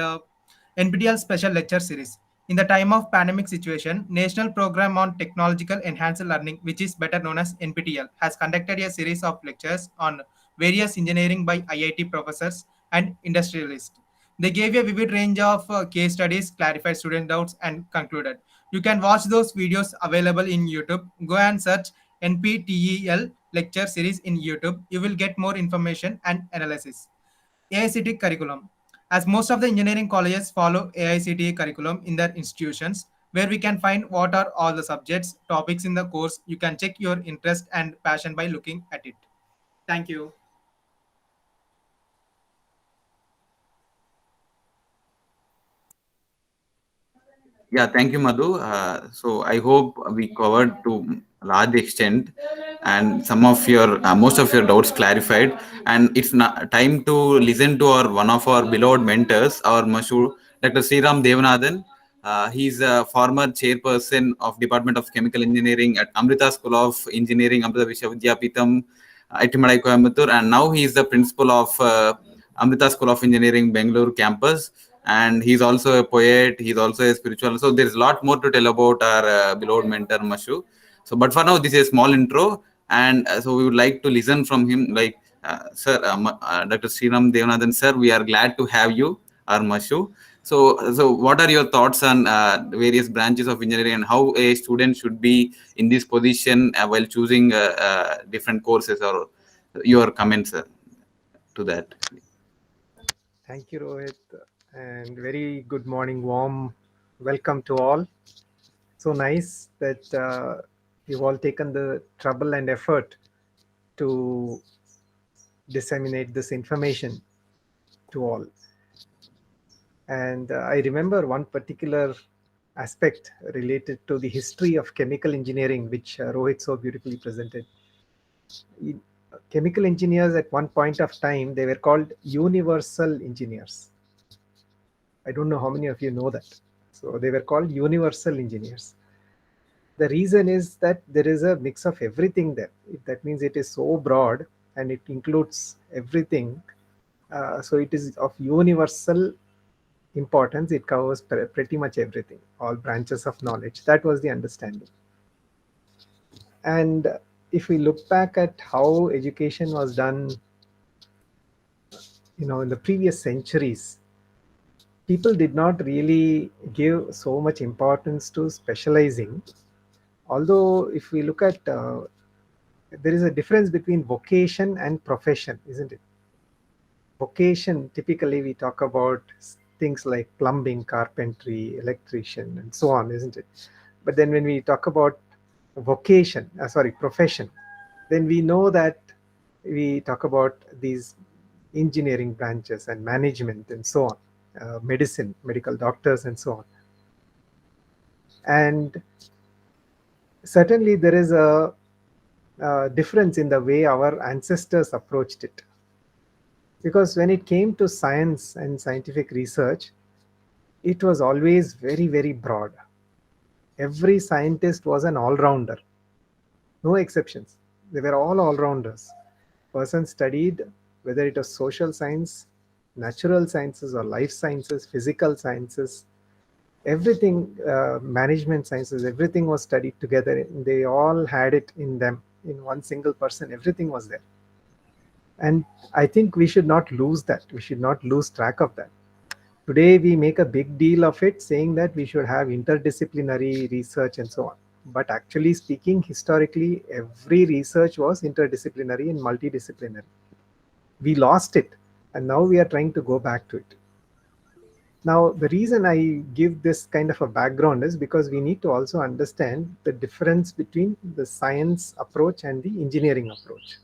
NPTEL special lecture series. In the time of pandemic situation, National Program on Technological Enhanced Learning, which is better known as NPTEL, has conducted a series of lectures on various engineering by IIT professors and industrialists. They gave a vivid range of case studies, clarified student doubts, and concluded. You can watch those videos available in YouTube. Go and search NPTEL lecture series in YouTube. You will get more information and analysis. AICTE curriculum. As most of the engineering colleges follow AICTE curriculum in their institutions, where we can find what are all the subjects, topics in the course. You can check your interest and passion by looking at it. Thank you. Yeah, thank you, Madhu. So I hope we covered to large extent, and some of your most of your doubts clarified. And it's not time to listen to our one of our beloved mentors, our Mashur, Dr. Sriram Devanathan. He's a former chairperson of Department of Chemical Engineering at Amrita School of Engineering, Amrita Vishwavidyapeetham, Itimadai, Coimbatore, and now he is the principal of Amrita School of Engineering, Bangalore campus. And he's also a poet. He's also a spiritual. So there's a lot more to tell about our beloved mentor Mashu. So, but for now, this is a small intro, and so we would like to listen from him. Like, sir, Dr. Sriram Devanathan, sir, we are glad to have you, our Mashu. So what are your thoughts on various branches of engineering and how a student should be in this position while choosing different courses, or your comments to that? Thank you, Rohit, and very good morning, warm welcome to all. So nice that you've all taken the trouble and effort to disseminate this information to all. And I remember one particular aspect related to the history of chemical engineering, which Rohit so beautifully presented. Chemical engineers at one point of time, they were called universal engineers. I don't know how many of you know that. So they were called universal engineers. The reason is that there is a mix of everything there. That means it is so broad and it includes everything. So it is of universal importance. It covers pretty much everything, all branches of knowledge. That was the understanding. And if we look back at how education was done, in the previous centuries, people did not really give so much importance to specializing. Although if we look at, there is a difference between vocation and profession, isn't it? Vocation, typically we talk about things like plumbing, carpentry, electrician, and so on, isn't it? But then when we talk about profession, then we know that we talk about these engineering branches and management and so on, medicine, medical doctors and so on. And certainly there is a difference in the way our ancestors approached it. Because when it came to science and scientific research, it was always very, very broad. Every scientist was an all-rounder. No exceptions. They were all all-rounders. Person studied whether it was social science, natural sciences or life sciences, physical sciences, everything, management sciences, everything was studied together. They all had it in them, in one single person, everything was there. And I think we should not lose that. We should not lose track of that. Today, we make a big deal of it, saying that we should have interdisciplinary research and so on. But actually speaking, historically, every research was interdisciplinary and multidisciplinary. We lost it, and now we are trying to go back to it. Now, the reason I give this kind of a background is because we need to also understand the difference between the science approach and the engineering approach.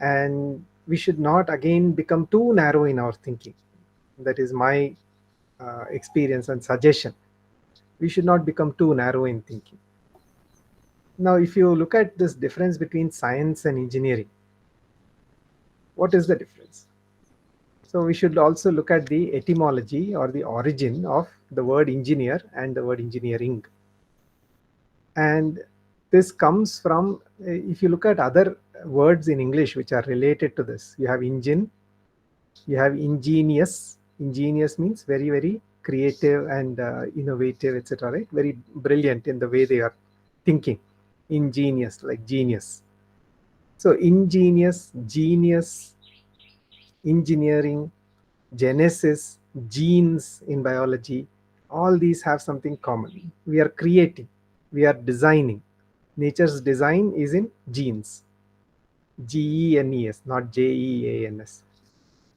And we should not again become too narrow in our thinking. That is my experience and suggestion. We should not become too narrow in thinking. Now, if you look at this difference between science and engineering, what is the difference? So we should also look at the etymology or the origin of the word engineer and the word engineering. And this comes from, if you look at other words in English which are related to this, you have engine, you have ingenious. Ingenious means very, very creative and innovative, etc. Right? Very brilliant in the way they are thinking. Ingenious, like genius. So ingenious, genius, engineering, genesis, genes in biology, all these have something common. We are creating, we are designing. Nature's design is in genes. Genes, not Jeans.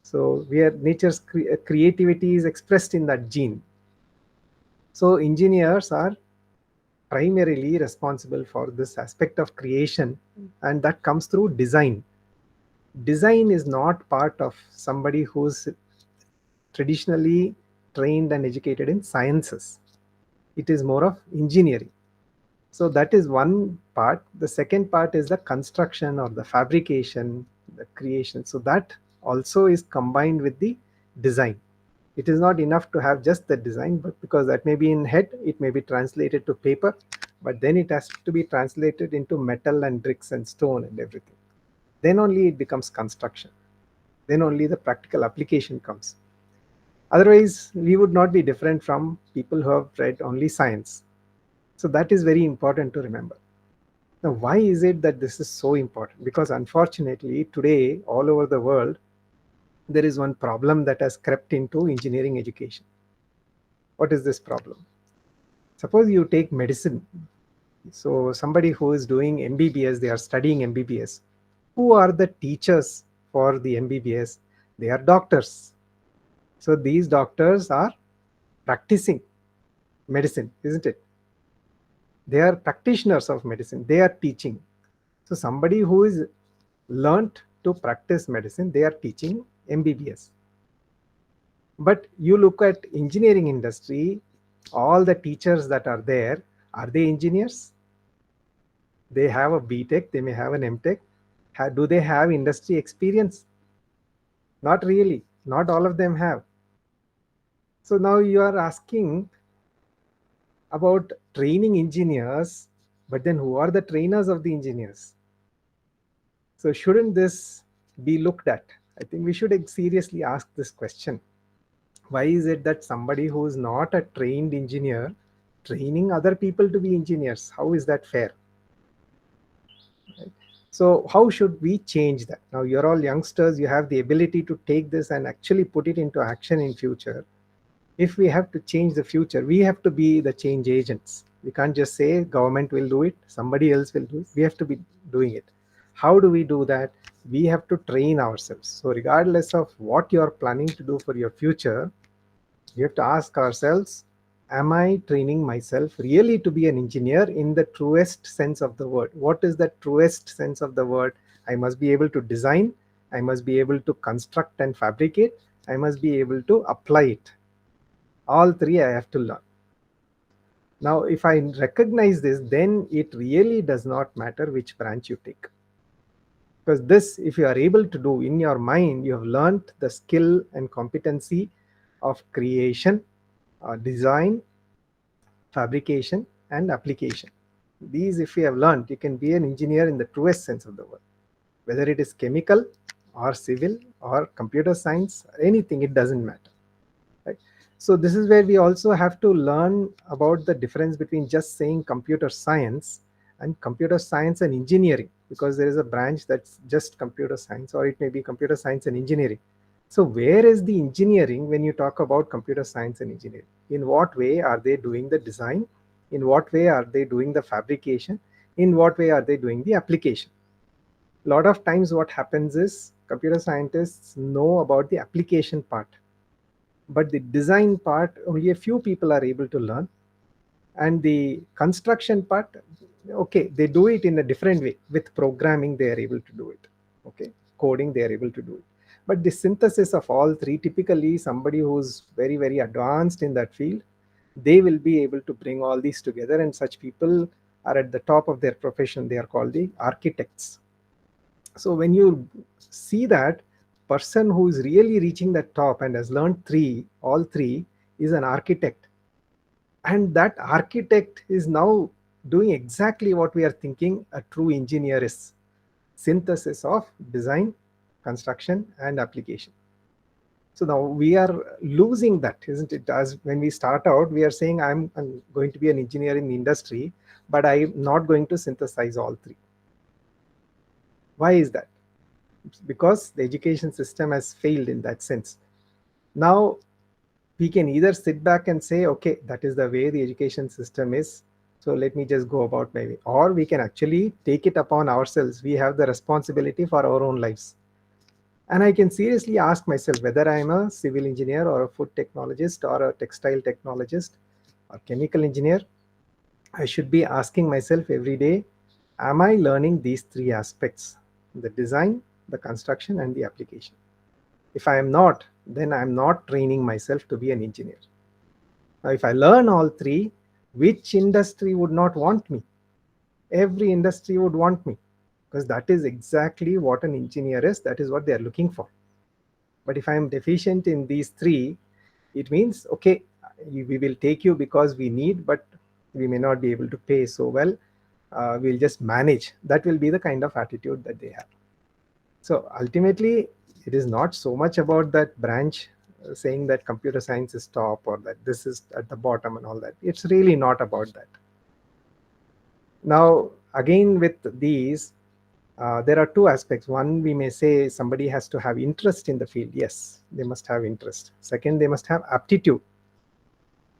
So nature's creativity is expressed in that gene. So engineers are primarily responsible for this aspect of creation, and that comes through design. Design is not part of somebody who's traditionally trained and educated in sciences. It is more of engineering. So that is one part. The second part is the construction or the fabrication, the creation. So that also is combined with the design. It is not enough to have just the design, but because that may be in head, it may be translated to paper, but then it has to be translated into metal and bricks and stone and everything. Then only it becomes construction. Then only the practical application comes. Otherwise, we would not be different from people who have read only science. So that is very important to remember. Now, why is it that this is so important? Because unfortunately, today, all over the world, there is one problem that has crept into engineering education. What is this problem? Suppose you take medicine. So somebody who is doing MBBS, they are studying MBBS. Who are the teachers for the MBBS? They are doctors. So these doctors are practicing medicine, isn't it? They are practitioners of medicine. They are teaching. So somebody who is learnt to practice medicine, they are teaching MBBS. But you look at engineering industry, all the teachers that are there, are they engineers? They have a BTech, they may have an MTech. Do they have industry experience? Not really. Not all of them have. So now you are asking about training engineers, but then who are the trainers of the engineers? So shouldn't this be looked at? I think we should seriously ask this question. Why is it that somebody who is not a trained engineer training other people to be engineers? How is that fair? Right? So how should we change that? Now you're all youngsters, you have the ability to take this and actually put it into action in future. If we have to change the future, we have to be the change agents. We can't just say government will do it, somebody else will do it. We have to be doing it. How do we do that? We have to train ourselves. So regardless of what you're planning to do for your future, we have to ask ourselves, am I training myself really to be an engineer in the truest sense of the word? What is the truest sense of the word? I must be able to design, I must be able to construct and fabricate, I must be able to apply it. All three I have to learn. Now, if I recognize this, then it really does not matter which branch you take. Because this, if you are able to do in your mind, you have learned the skill and competency of creation, design, fabrication, and application. These, if you have learned, you can be an engineer in the truest sense of the word. Whether it is chemical or civil or computer science, anything, it doesn't matter. Right? So this is where we also have to learn about the difference between just saying computer science and computer science and engineering, because there is a branch that's just computer science, or it may be computer science and engineering. So where is the engineering when you talk about computer science and engineering? In what way are they doing the design? In what way are they doing the fabrication? In what way are they doing the application? A lot of times what happens is computer scientists know about the application part, but the design part, only a few people are able to learn. And the construction part, okay, they do it in a different way. With programming, they are able to do it. Okay, coding, they are able to do it. But the synthesis of all three, typically somebody who's very, very advanced in that field, they will be able to bring all these together. And such people are at the top of their profession. They are called the architects. So when you see that person who is really reaching the top and has learned all three is an architect. And that architect is now doing exactly what we are thinking a true engineer is: synthesis of design, construction, and application. So now we are losing that, isn't it? As when we start out, we are saying I'm going to be an engineer in the industry, but I'm not going to synthesize all three. Why is that? Because the education system has failed in that sense. Now we can either sit back and say, okay, that is the way the education system is, so let me just go about my way. Or we can actually take it upon ourselves. We have the responsibility for our own lives. And I can seriously ask myself whether I am a civil engineer or a food technologist or a textile technologist or chemical engineer. I should be asking myself every day, am I learning these three aspects: the design, the construction, and the application? If I am not, then I am not training myself to be an engineer. Now, if I learn all three, which industry would not want me? Every industry would want me, because that is exactly what an engineer is. That is what they are looking for. But if I am deficient in these three, It means, okay, we will take you because we need, but we may not be able to pay so well. We'll just manage. That will be the kind of attitude that they have. So ultimately, it is not so much about that branch saying that computer science is top or that this is at the bottom and all that. It's really not about that. Now, again, with these, there are two aspects. One, we may say somebody has to have interest in the field. Yes, they must have interest. Second, they must have aptitude.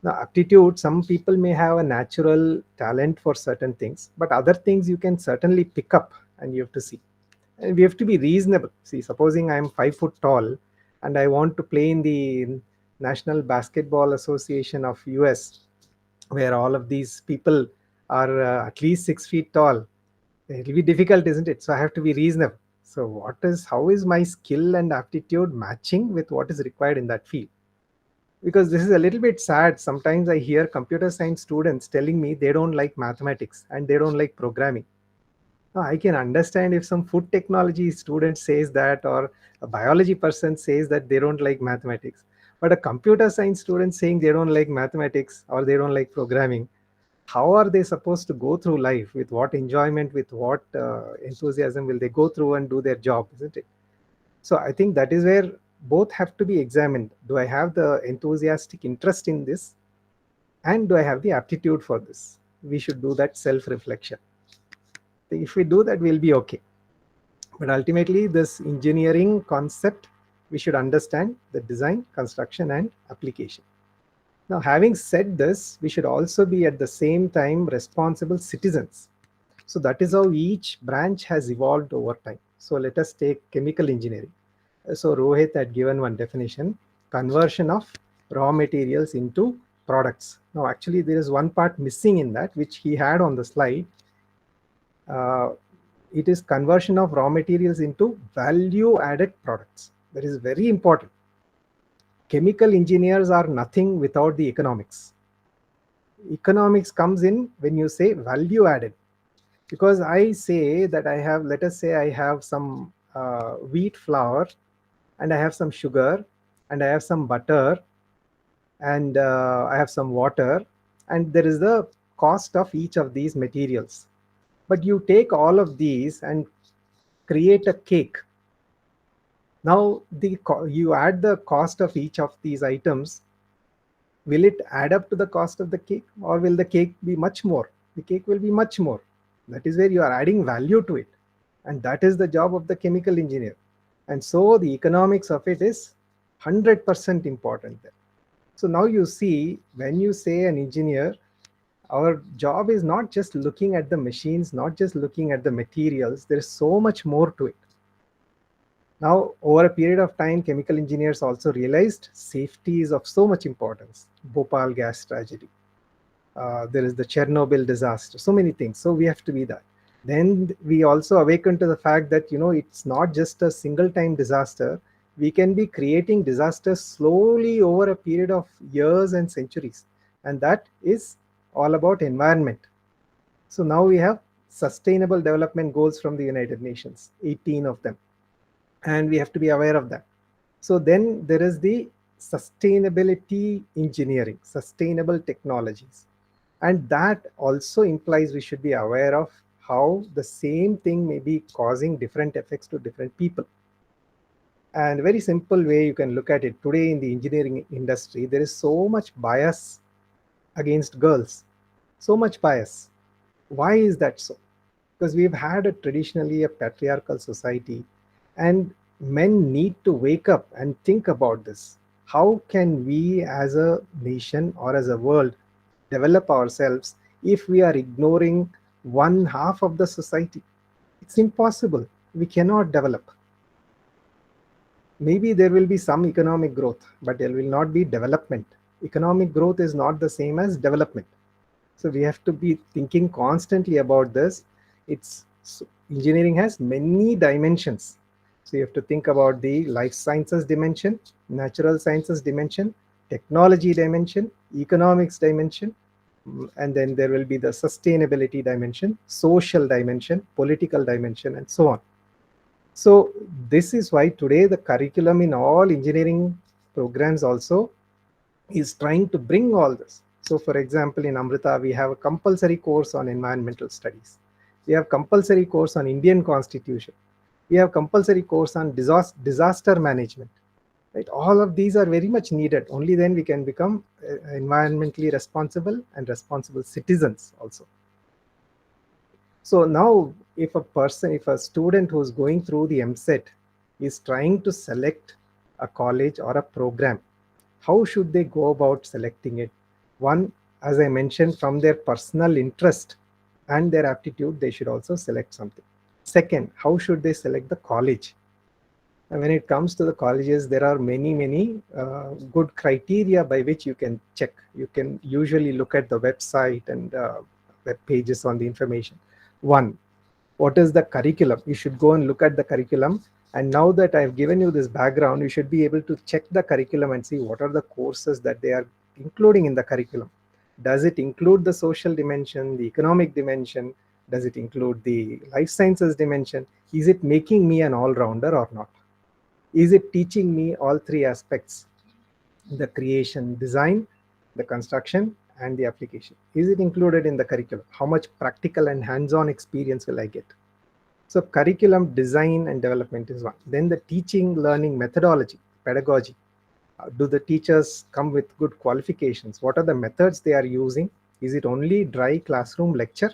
Now, aptitude, some people may have a natural talent for certain things, but other things you can certainly pick up and you have to see. And we have to be reasonable. See, supposing I'm 5 foot tall and I want to play in the National Basketball Association of US, where all of these people are at least 6 feet tall. It will be difficult, isn't it? So I have to be reasonable. So how is my skill and aptitude matching with what is required in that field? Because this is a little bit sad. Sometimes I hear computer science students telling me they don't like mathematics and they don't like programming. Now, I can understand if some food technology student says that, or a biology person says that they don't like mathematics. But a computer science student saying they don't like mathematics or they don't like programming, how are they supposed to go through life? With what enjoyment, with what enthusiasm will they go through and do their job, isn't it? So I think that is where both have to be examined. Do I have the enthusiastic interest in this? And do I have the aptitude for this? We should do that self-reflection. If we do that, we'll be okay. But ultimately, this engineering concept, we should understand the design, construction, and application. Now, having said this, we should also be at the same time responsible citizens. So that is how each branch has evolved over time. So let us take chemical engineering. So Rohit had given one definition: conversion of raw materials into products. Now, actually, there is one part missing in that, which he had on the slide. It is conversion of raw materials into value-added products. That is very important. Chemical engineers are nothing without the economics. Economics comes in when you say value added. Because I say that I have, let us say I have some wheat flour, and I have some sugar, and I have some butter, and I have some water, and there is the cost of each of these materials. But you take all of these and create a cake. Now, you add the cost of each of these items. Will it add up to the cost of the cake, or will the cake be much more? The cake will be much more. That is where you are adding value to it. And that is the job of the chemical engineer. And so the economics of it is 100% important there. So now you see, when you say an engineer, our job is not just looking at the machines, not just looking at the materials. There is so much more to it. Now, over a period of time, chemical engineers also realized safety is of so much importance. Bhopal gas tragedy. There is the Chernobyl disaster, so many things. So we have to be that. Then we also awaken to the fact that, it's not just a single time disaster. We can be creating disasters slowly over a period of years and centuries. And that is all about environment. So now we have Sustainable Development Goals from the United Nations, 18 of them. And we have to be aware of that. So then there is the sustainability engineering, sustainable technologies. And that also implies we should be aware of how the same thing may be causing different effects to different people. And a very simple way you can look at it, today in the engineering industry, there is so much bias against girls. So much bias. Why is that so? Because we've had traditionally a patriarchal society, and men need to wake up and think about this. How can we as a nation or as a world develop ourselves if we are ignoring one half of the society? It's impossible. We cannot develop. Maybe there will be some economic growth, but there will not be development. Economic growth is not the same as development. So we have to be thinking constantly about this. Engineering has many dimensions. So you have to think about the life sciences dimension, natural sciences dimension, technology dimension, economics dimension, and then there will be the sustainability dimension, social dimension, political dimension, and so on. So this is why today the curriculum in all engineering programs also is trying to bring all this. So for example, in Amrita, we have a compulsory course on environmental studies. We have compulsory course on Indian Constitution. We have compulsory course on disaster management. Right? All of these are very much needed. Only then we can become environmentally responsible and responsible citizens also. So now if a student who's going through the EAMCET is trying to select a college or a program, how should they go about selecting it? One, as I mentioned, from their personal interest and their aptitude, they should also select something. Second, how should they select the college? And when it comes to the colleges, there are many good criteria by which you can check. You can usually look at the website and web pages on the information. One, what is the curriculum? You should go and look at the curriculum. And now that I've given you this background, you should be able to check the curriculum and see what are the courses that they are including in the curriculum. Does it include the social dimension, the economic dimension? Does it include the life sciences dimension? Is it making me an all-rounder or not? Is it teaching me all three aspects? The creation, design, the construction, and the application. Is it included in the curriculum? How much practical and hands-on experience will I get? So curriculum design and development is one. Then the teaching, learning methodology, pedagogy. Do the teachers come with good qualifications? What are the methods they are using? Is it only dry classroom lecture?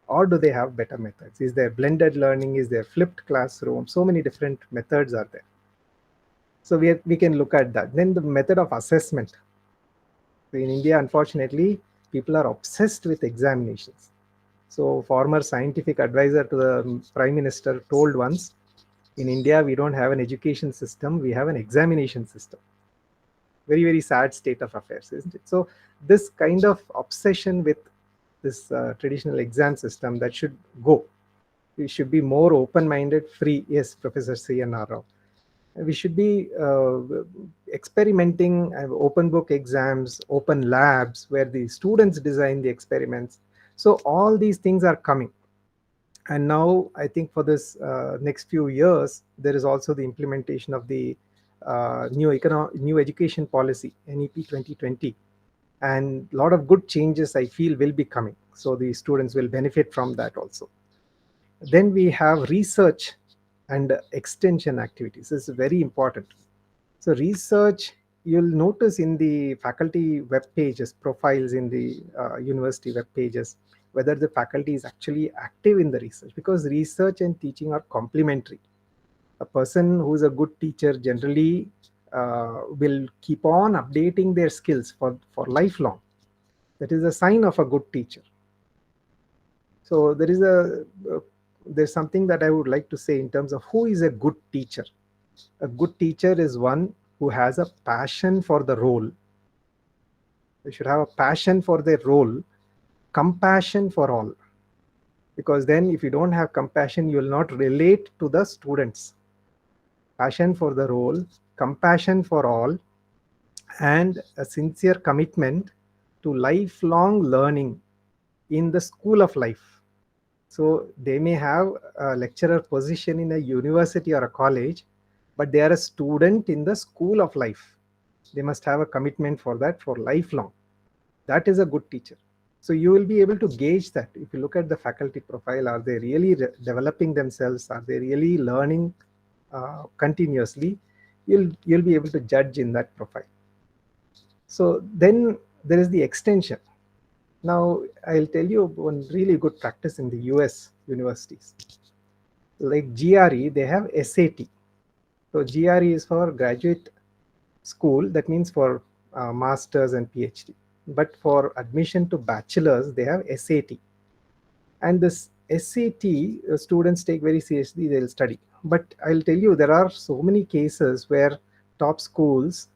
Or do they have better methods? Is there blended learning? Is there flipped classroom? So many different methods are there. So we can look at that. Then the method of assessment. In India, unfortunately, people are obsessed with examinations. So former scientific advisor to the Prime Minister told once, in India, we don't have an education system, we have an examination system. Very sad state of affairs, isn't it? So this kind of obsession with this traditional exam system, that should go. We should be more open-minded, free. Yes, Professor C.N.R. Rao. We should be experimenting, open book exams, open labs where the students design the experiments. So all these things are coming. And now I think for this next few years, there is also the implementation of the new education policy, NEP 2020. And a lot of good changes I feel will be coming. So the students will benefit from that also. Then we have research and extension activities. This is very important. So research, you'll notice in the faculty web pages, profiles in the university web pages, whether the faculty is actually active in the research, because research and teaching are complementary. A person who is a good teacher generally will keep on updating their skills for lifelong. That is a sign of a good teacher. So there's something that I would like to say in terms of who is a good teacher. A good teacher is one who has a passion for the role. They should have a passion for their role, compassion for all. Because then if you don't have compassion, you will not relate to the students. Passion for the role, compassion for all, and a sincere commitment to lifelong learning in the school of life. So they may have a lecturer position in a university or a college, but they are a student in the school of life. They must have a commitment for that for lifelong. That is a good teacher. So you will be able to gauge that. If you look at the faculty profile, are they really developing themselves? Are they really learning continuously? You'll be able to judge in that profile. So then there is the extension. Now I'll tell you one really good practice in the US universities. Like GRE, they have SAT. So GRE is for graduate school. That means for masters and PhD. But for admission to bachelors, they have SAT. And this SAT, students take very seriously, they'll study. But I'll tell you, there are so many cases where top schools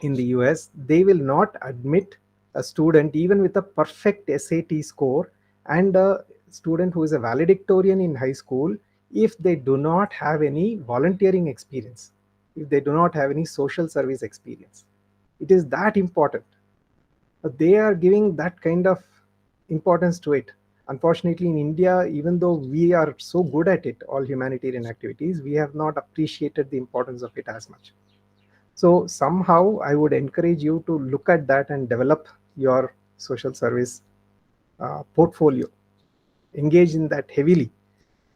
in the US, they will not admit a student even with a perfect SAT score and a student who is a valedictorian in high school if they do not have any volunteering experience, if they do not have any social service experience. It is that important. They are giving that kind of importance to it. Unfortunately, in India, even though we are so good at it, all humanitarian activities, we have not appreciated the importance of it as much. So somehow I would encourage you to look at that and develop your social service portfolio. Engage in that heavily.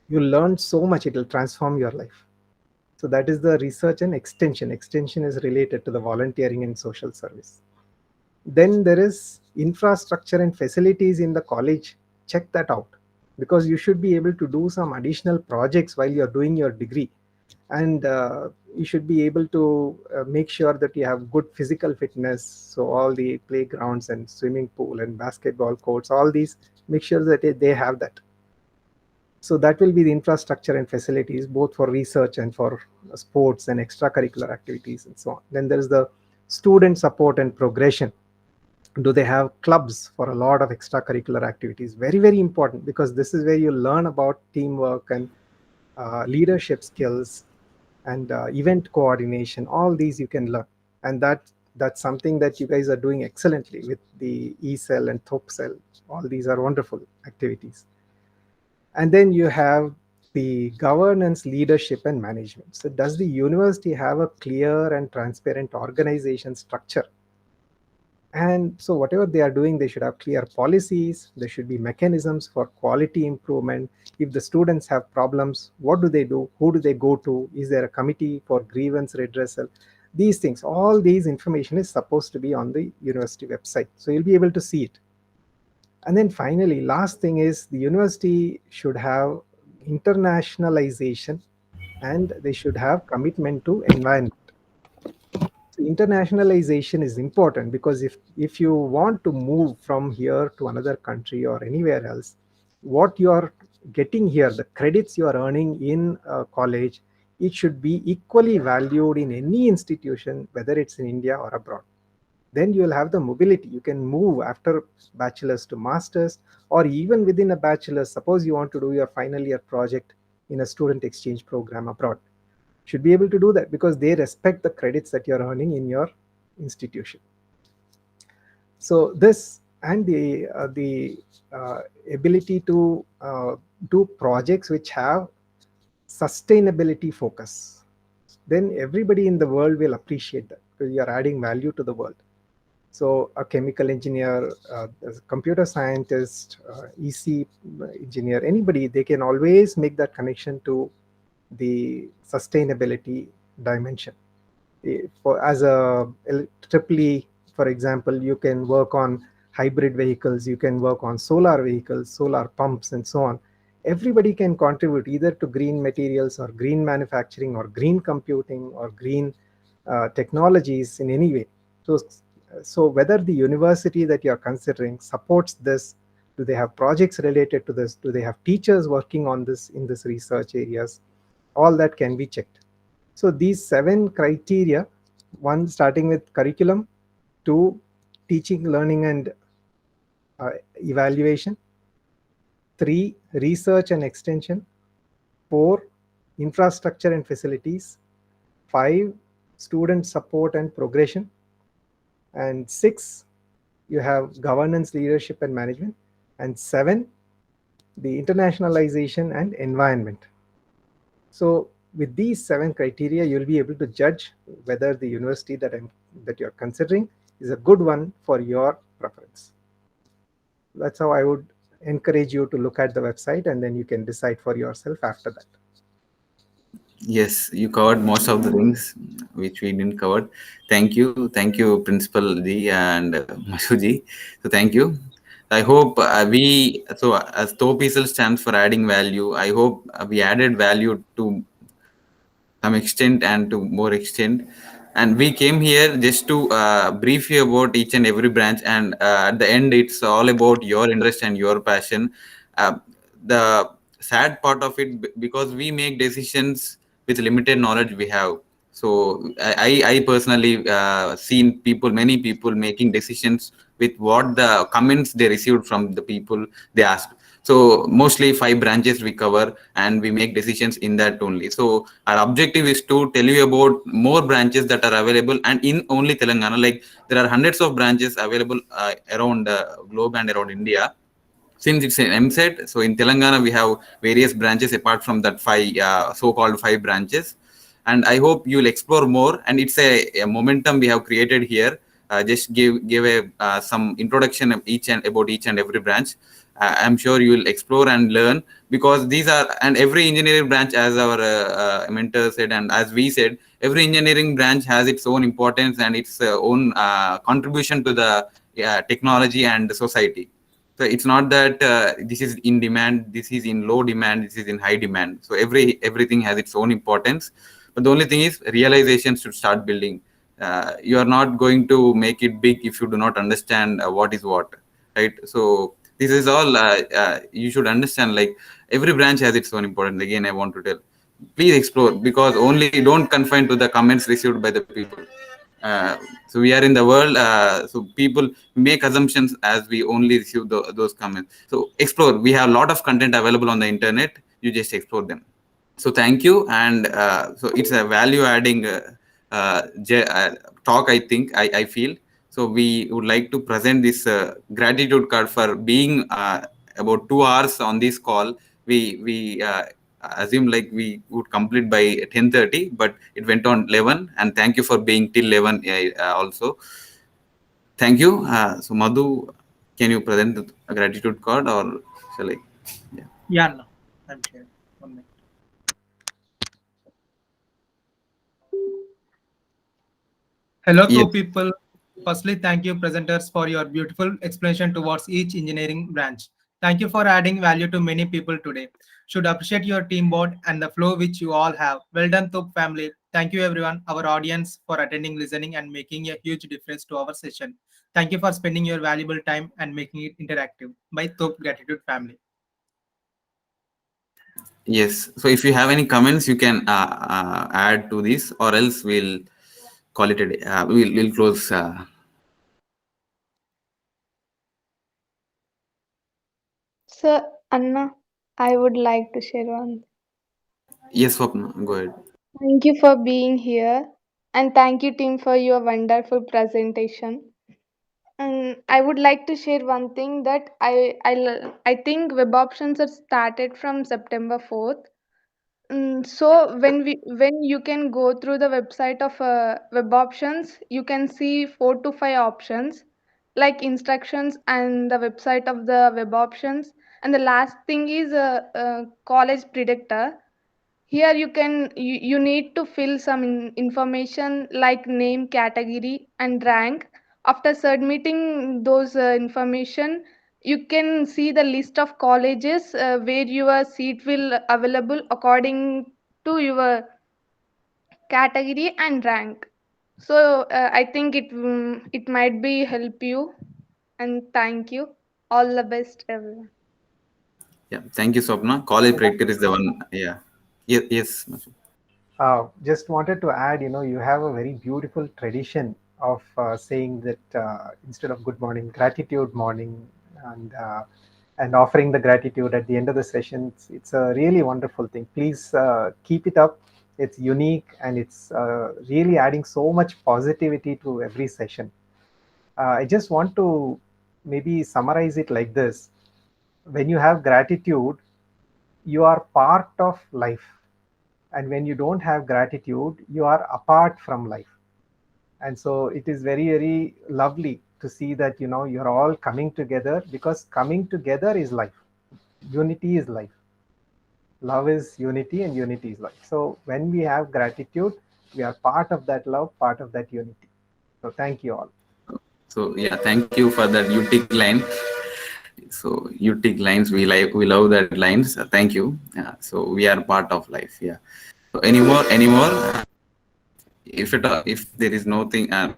You'll learn so much, it will transform your life. So that is the research and extension. Extension is related to the volunteering and social service. Then there is infrastructure and facilities in the college. Check that out, because you should be able to do some additional projects while you're doing your degree. And you should be able to make sure that you have good physical fitness. So all the playgrounds and swimming pool and basketball courts, all these, make sure that they have that. So that will be the infrastructure and facilities, both for research and for sports and extracurricular activities and so on. Then there is the student support and progression. Do they have clubs for a lot of extracurricular activities? Very, very important, because this is where you learn about teamwork and leadership skills and event coordination. All these you can learn, and that's something that you guys are doing excellently with the ECEL and THOP cell. All these are wonderful activities. And then you have the governance, leadership, and management. So does the university have a clear and transparent organization structure? And so whatever they are doing, they should have clear policies. There should be mechanisms for quality improvement. If the students have problems, what do they do? Who do they go to? Is there a committee for grievance redressal? These things, all these information is supposed to be on the university website. So you'll be able to see it. And then finally, last thing is, the university should have internationalization, and they should have commitment to environment. So internationalization is important, because if you want to move from here to another country or anywhere else, what you're getting here, the credits you are earning in college, it should be equally valued in any institution, whether it's in India or abroad. Then you'll have the mobility. You can move after bachelor's to master's, or even within a bachelor's. Suppose you want to do your final year project in a student exchange program abroad, should be able to do that, because they respect the credits that you're earning in your institution. So this, and the ability to do projects which have sustainability focus, then everybody in the world will appreciate that, because you're adding value to the world. So a chemical engineer, a computer scientist, EC engineer, anybody, they can always make that connection to the sustainability dimension. As a EEE, for example, you can work on hybrid vehicles, you can work on solar vehicles, solar pumps, and so on. Everybody can contribute either to green materials or green manufacturing or green computing or green technologies in any way. So whether the university that you're considering supports this, do they have projects related to this, do they have teachers working on this in this research areas, all that can be checked. So these 7 criteria, 1 starting with curriculum, 2 teaching, learning and evaluation, 3 research and extension, 4 infrastructure and facilities, 5 student support and progression, and 6 you have governance, leadership and management, and 7 the internationalization and environment. So with these 7 criteria, you'll be able to judge whether the university that you're considering is a good one for your preference. That's how I would encourage you to look at the website, and then you can decide for yourself after that. Yes, you covered most of the things which we didn't cover. Thank you, Principal Ji and Masuji. So thank you. I hope as TOPESL stands for adding value. I hope we added value to some extent and to more extent. And we came here just to brief you about each and every branch. And at the end, it's all about your interest and your passion. The sad part of it, because we make decisions with limited knowledge we have. So I personally seen many people making decisions with what the comments they received from the people they asked. So mostly 5 branches we cover, and we make decisions in that only. So our objective is to tell you about more branches that are available, and in only Telangana. Like, there are hundreds of branches available around the globe and around India. Since it's an EAMCET, so in Telangana we have various branches apart from that 5 so-called 5 branches. and I hope you'll explore more. And it's a momentum we have created here. Just give a some introduction of each and about each and every branch. I'm sure you will explore and learn, because these are, and every engineering branch, as our mentor said and as we said, every engineering branch has its own importance and its own contribution to the technology and the society. So it's not that this is in demand, this is in low demand, this is in high demand. So everything has its own importance. But the only thing is realization should start building. You are not going to make it big if you do not understand what is what, right? So this is all you should understand. Like every branch has its own importance. Again, I want to tell, please explore, because only don't confine to the comments received by the people. So we are in the world, so people make assumptions as we only receive those comments. So explore. We have a lot of content available on the internet. You just explore them. So thank you. And so it's a value adding talk, I think, I feel. So we would like to present this gratitude card for being about 2 hours on this call. We assumed like we would complete by 10:30, but it went on 11. And thank you for being till 11 also. Thank you. So Madhu, can you present the gratitude card, or shall I? Yeah, no, I'm here. 1 minute. Hello, Yes. people. Firstly, thank you, presenters, for your beautiful explanation towards each engineering branch. Thank you for adding value to many people today. Should appreciate your team board and the flow which you all have. Well done, THOP family. Thank you, everyone, our audience, for attending, listening, and making a huge difference to our session. Thank you for spending your valuable time and making it interactive. By THOP Gratitude family. Yes. So if you have any comments, you can add to this, or else we'll call it a day. We'll close. Sir, Anna, I would like to share one. Yes, Swapna, go ahead. Thank you for being here, and thank you, team, for your wonderful presentation. And I would like to share one thing that I think web options are started from September 4th. So when you can go through the website of web options, you can see 4 to 5 options like instructions and the website of the web options. And the last thing is a college predictor. Here you need to fill some information like name, category, and rank. After submitting those information, you can see the list of colleges where your seat will available according to your category and rank. So I think it might be help you, and thank you. All the best, everyone. Yeah, thank you, Swapna. College predictor is the one. Yeah. Yes. Yes. Mashu. Just wanted to add, you have a very beautiful tradition of saying that instead of good morning, gratitude morning, and offering the gratitude at the end of the session. It's a really wonderful thing. Please keep it up. It's unique, and it's really adding so much positivity to every session. I just want to maybe summarize it like this. When you have gratitude, you are part of life. And when you don't have gratitude, you are apart from life. And so it is very, very lovely to see that, you're all coming together, because coming together is life. Unity is life. Love is unity, and unity is life. So when we have gratitude, we are part of that love, part of that unity. So thank you all. So yeah, thank you for that UTIC line. So UTIC lines, we love that lines. Thank you. So we are part of life. Yeah. So any more? If there is nothing to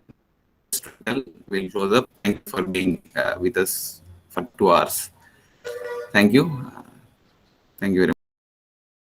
tell, we'll close up. Thank you for being with us for 2 hours. Thank you. Thank you very much.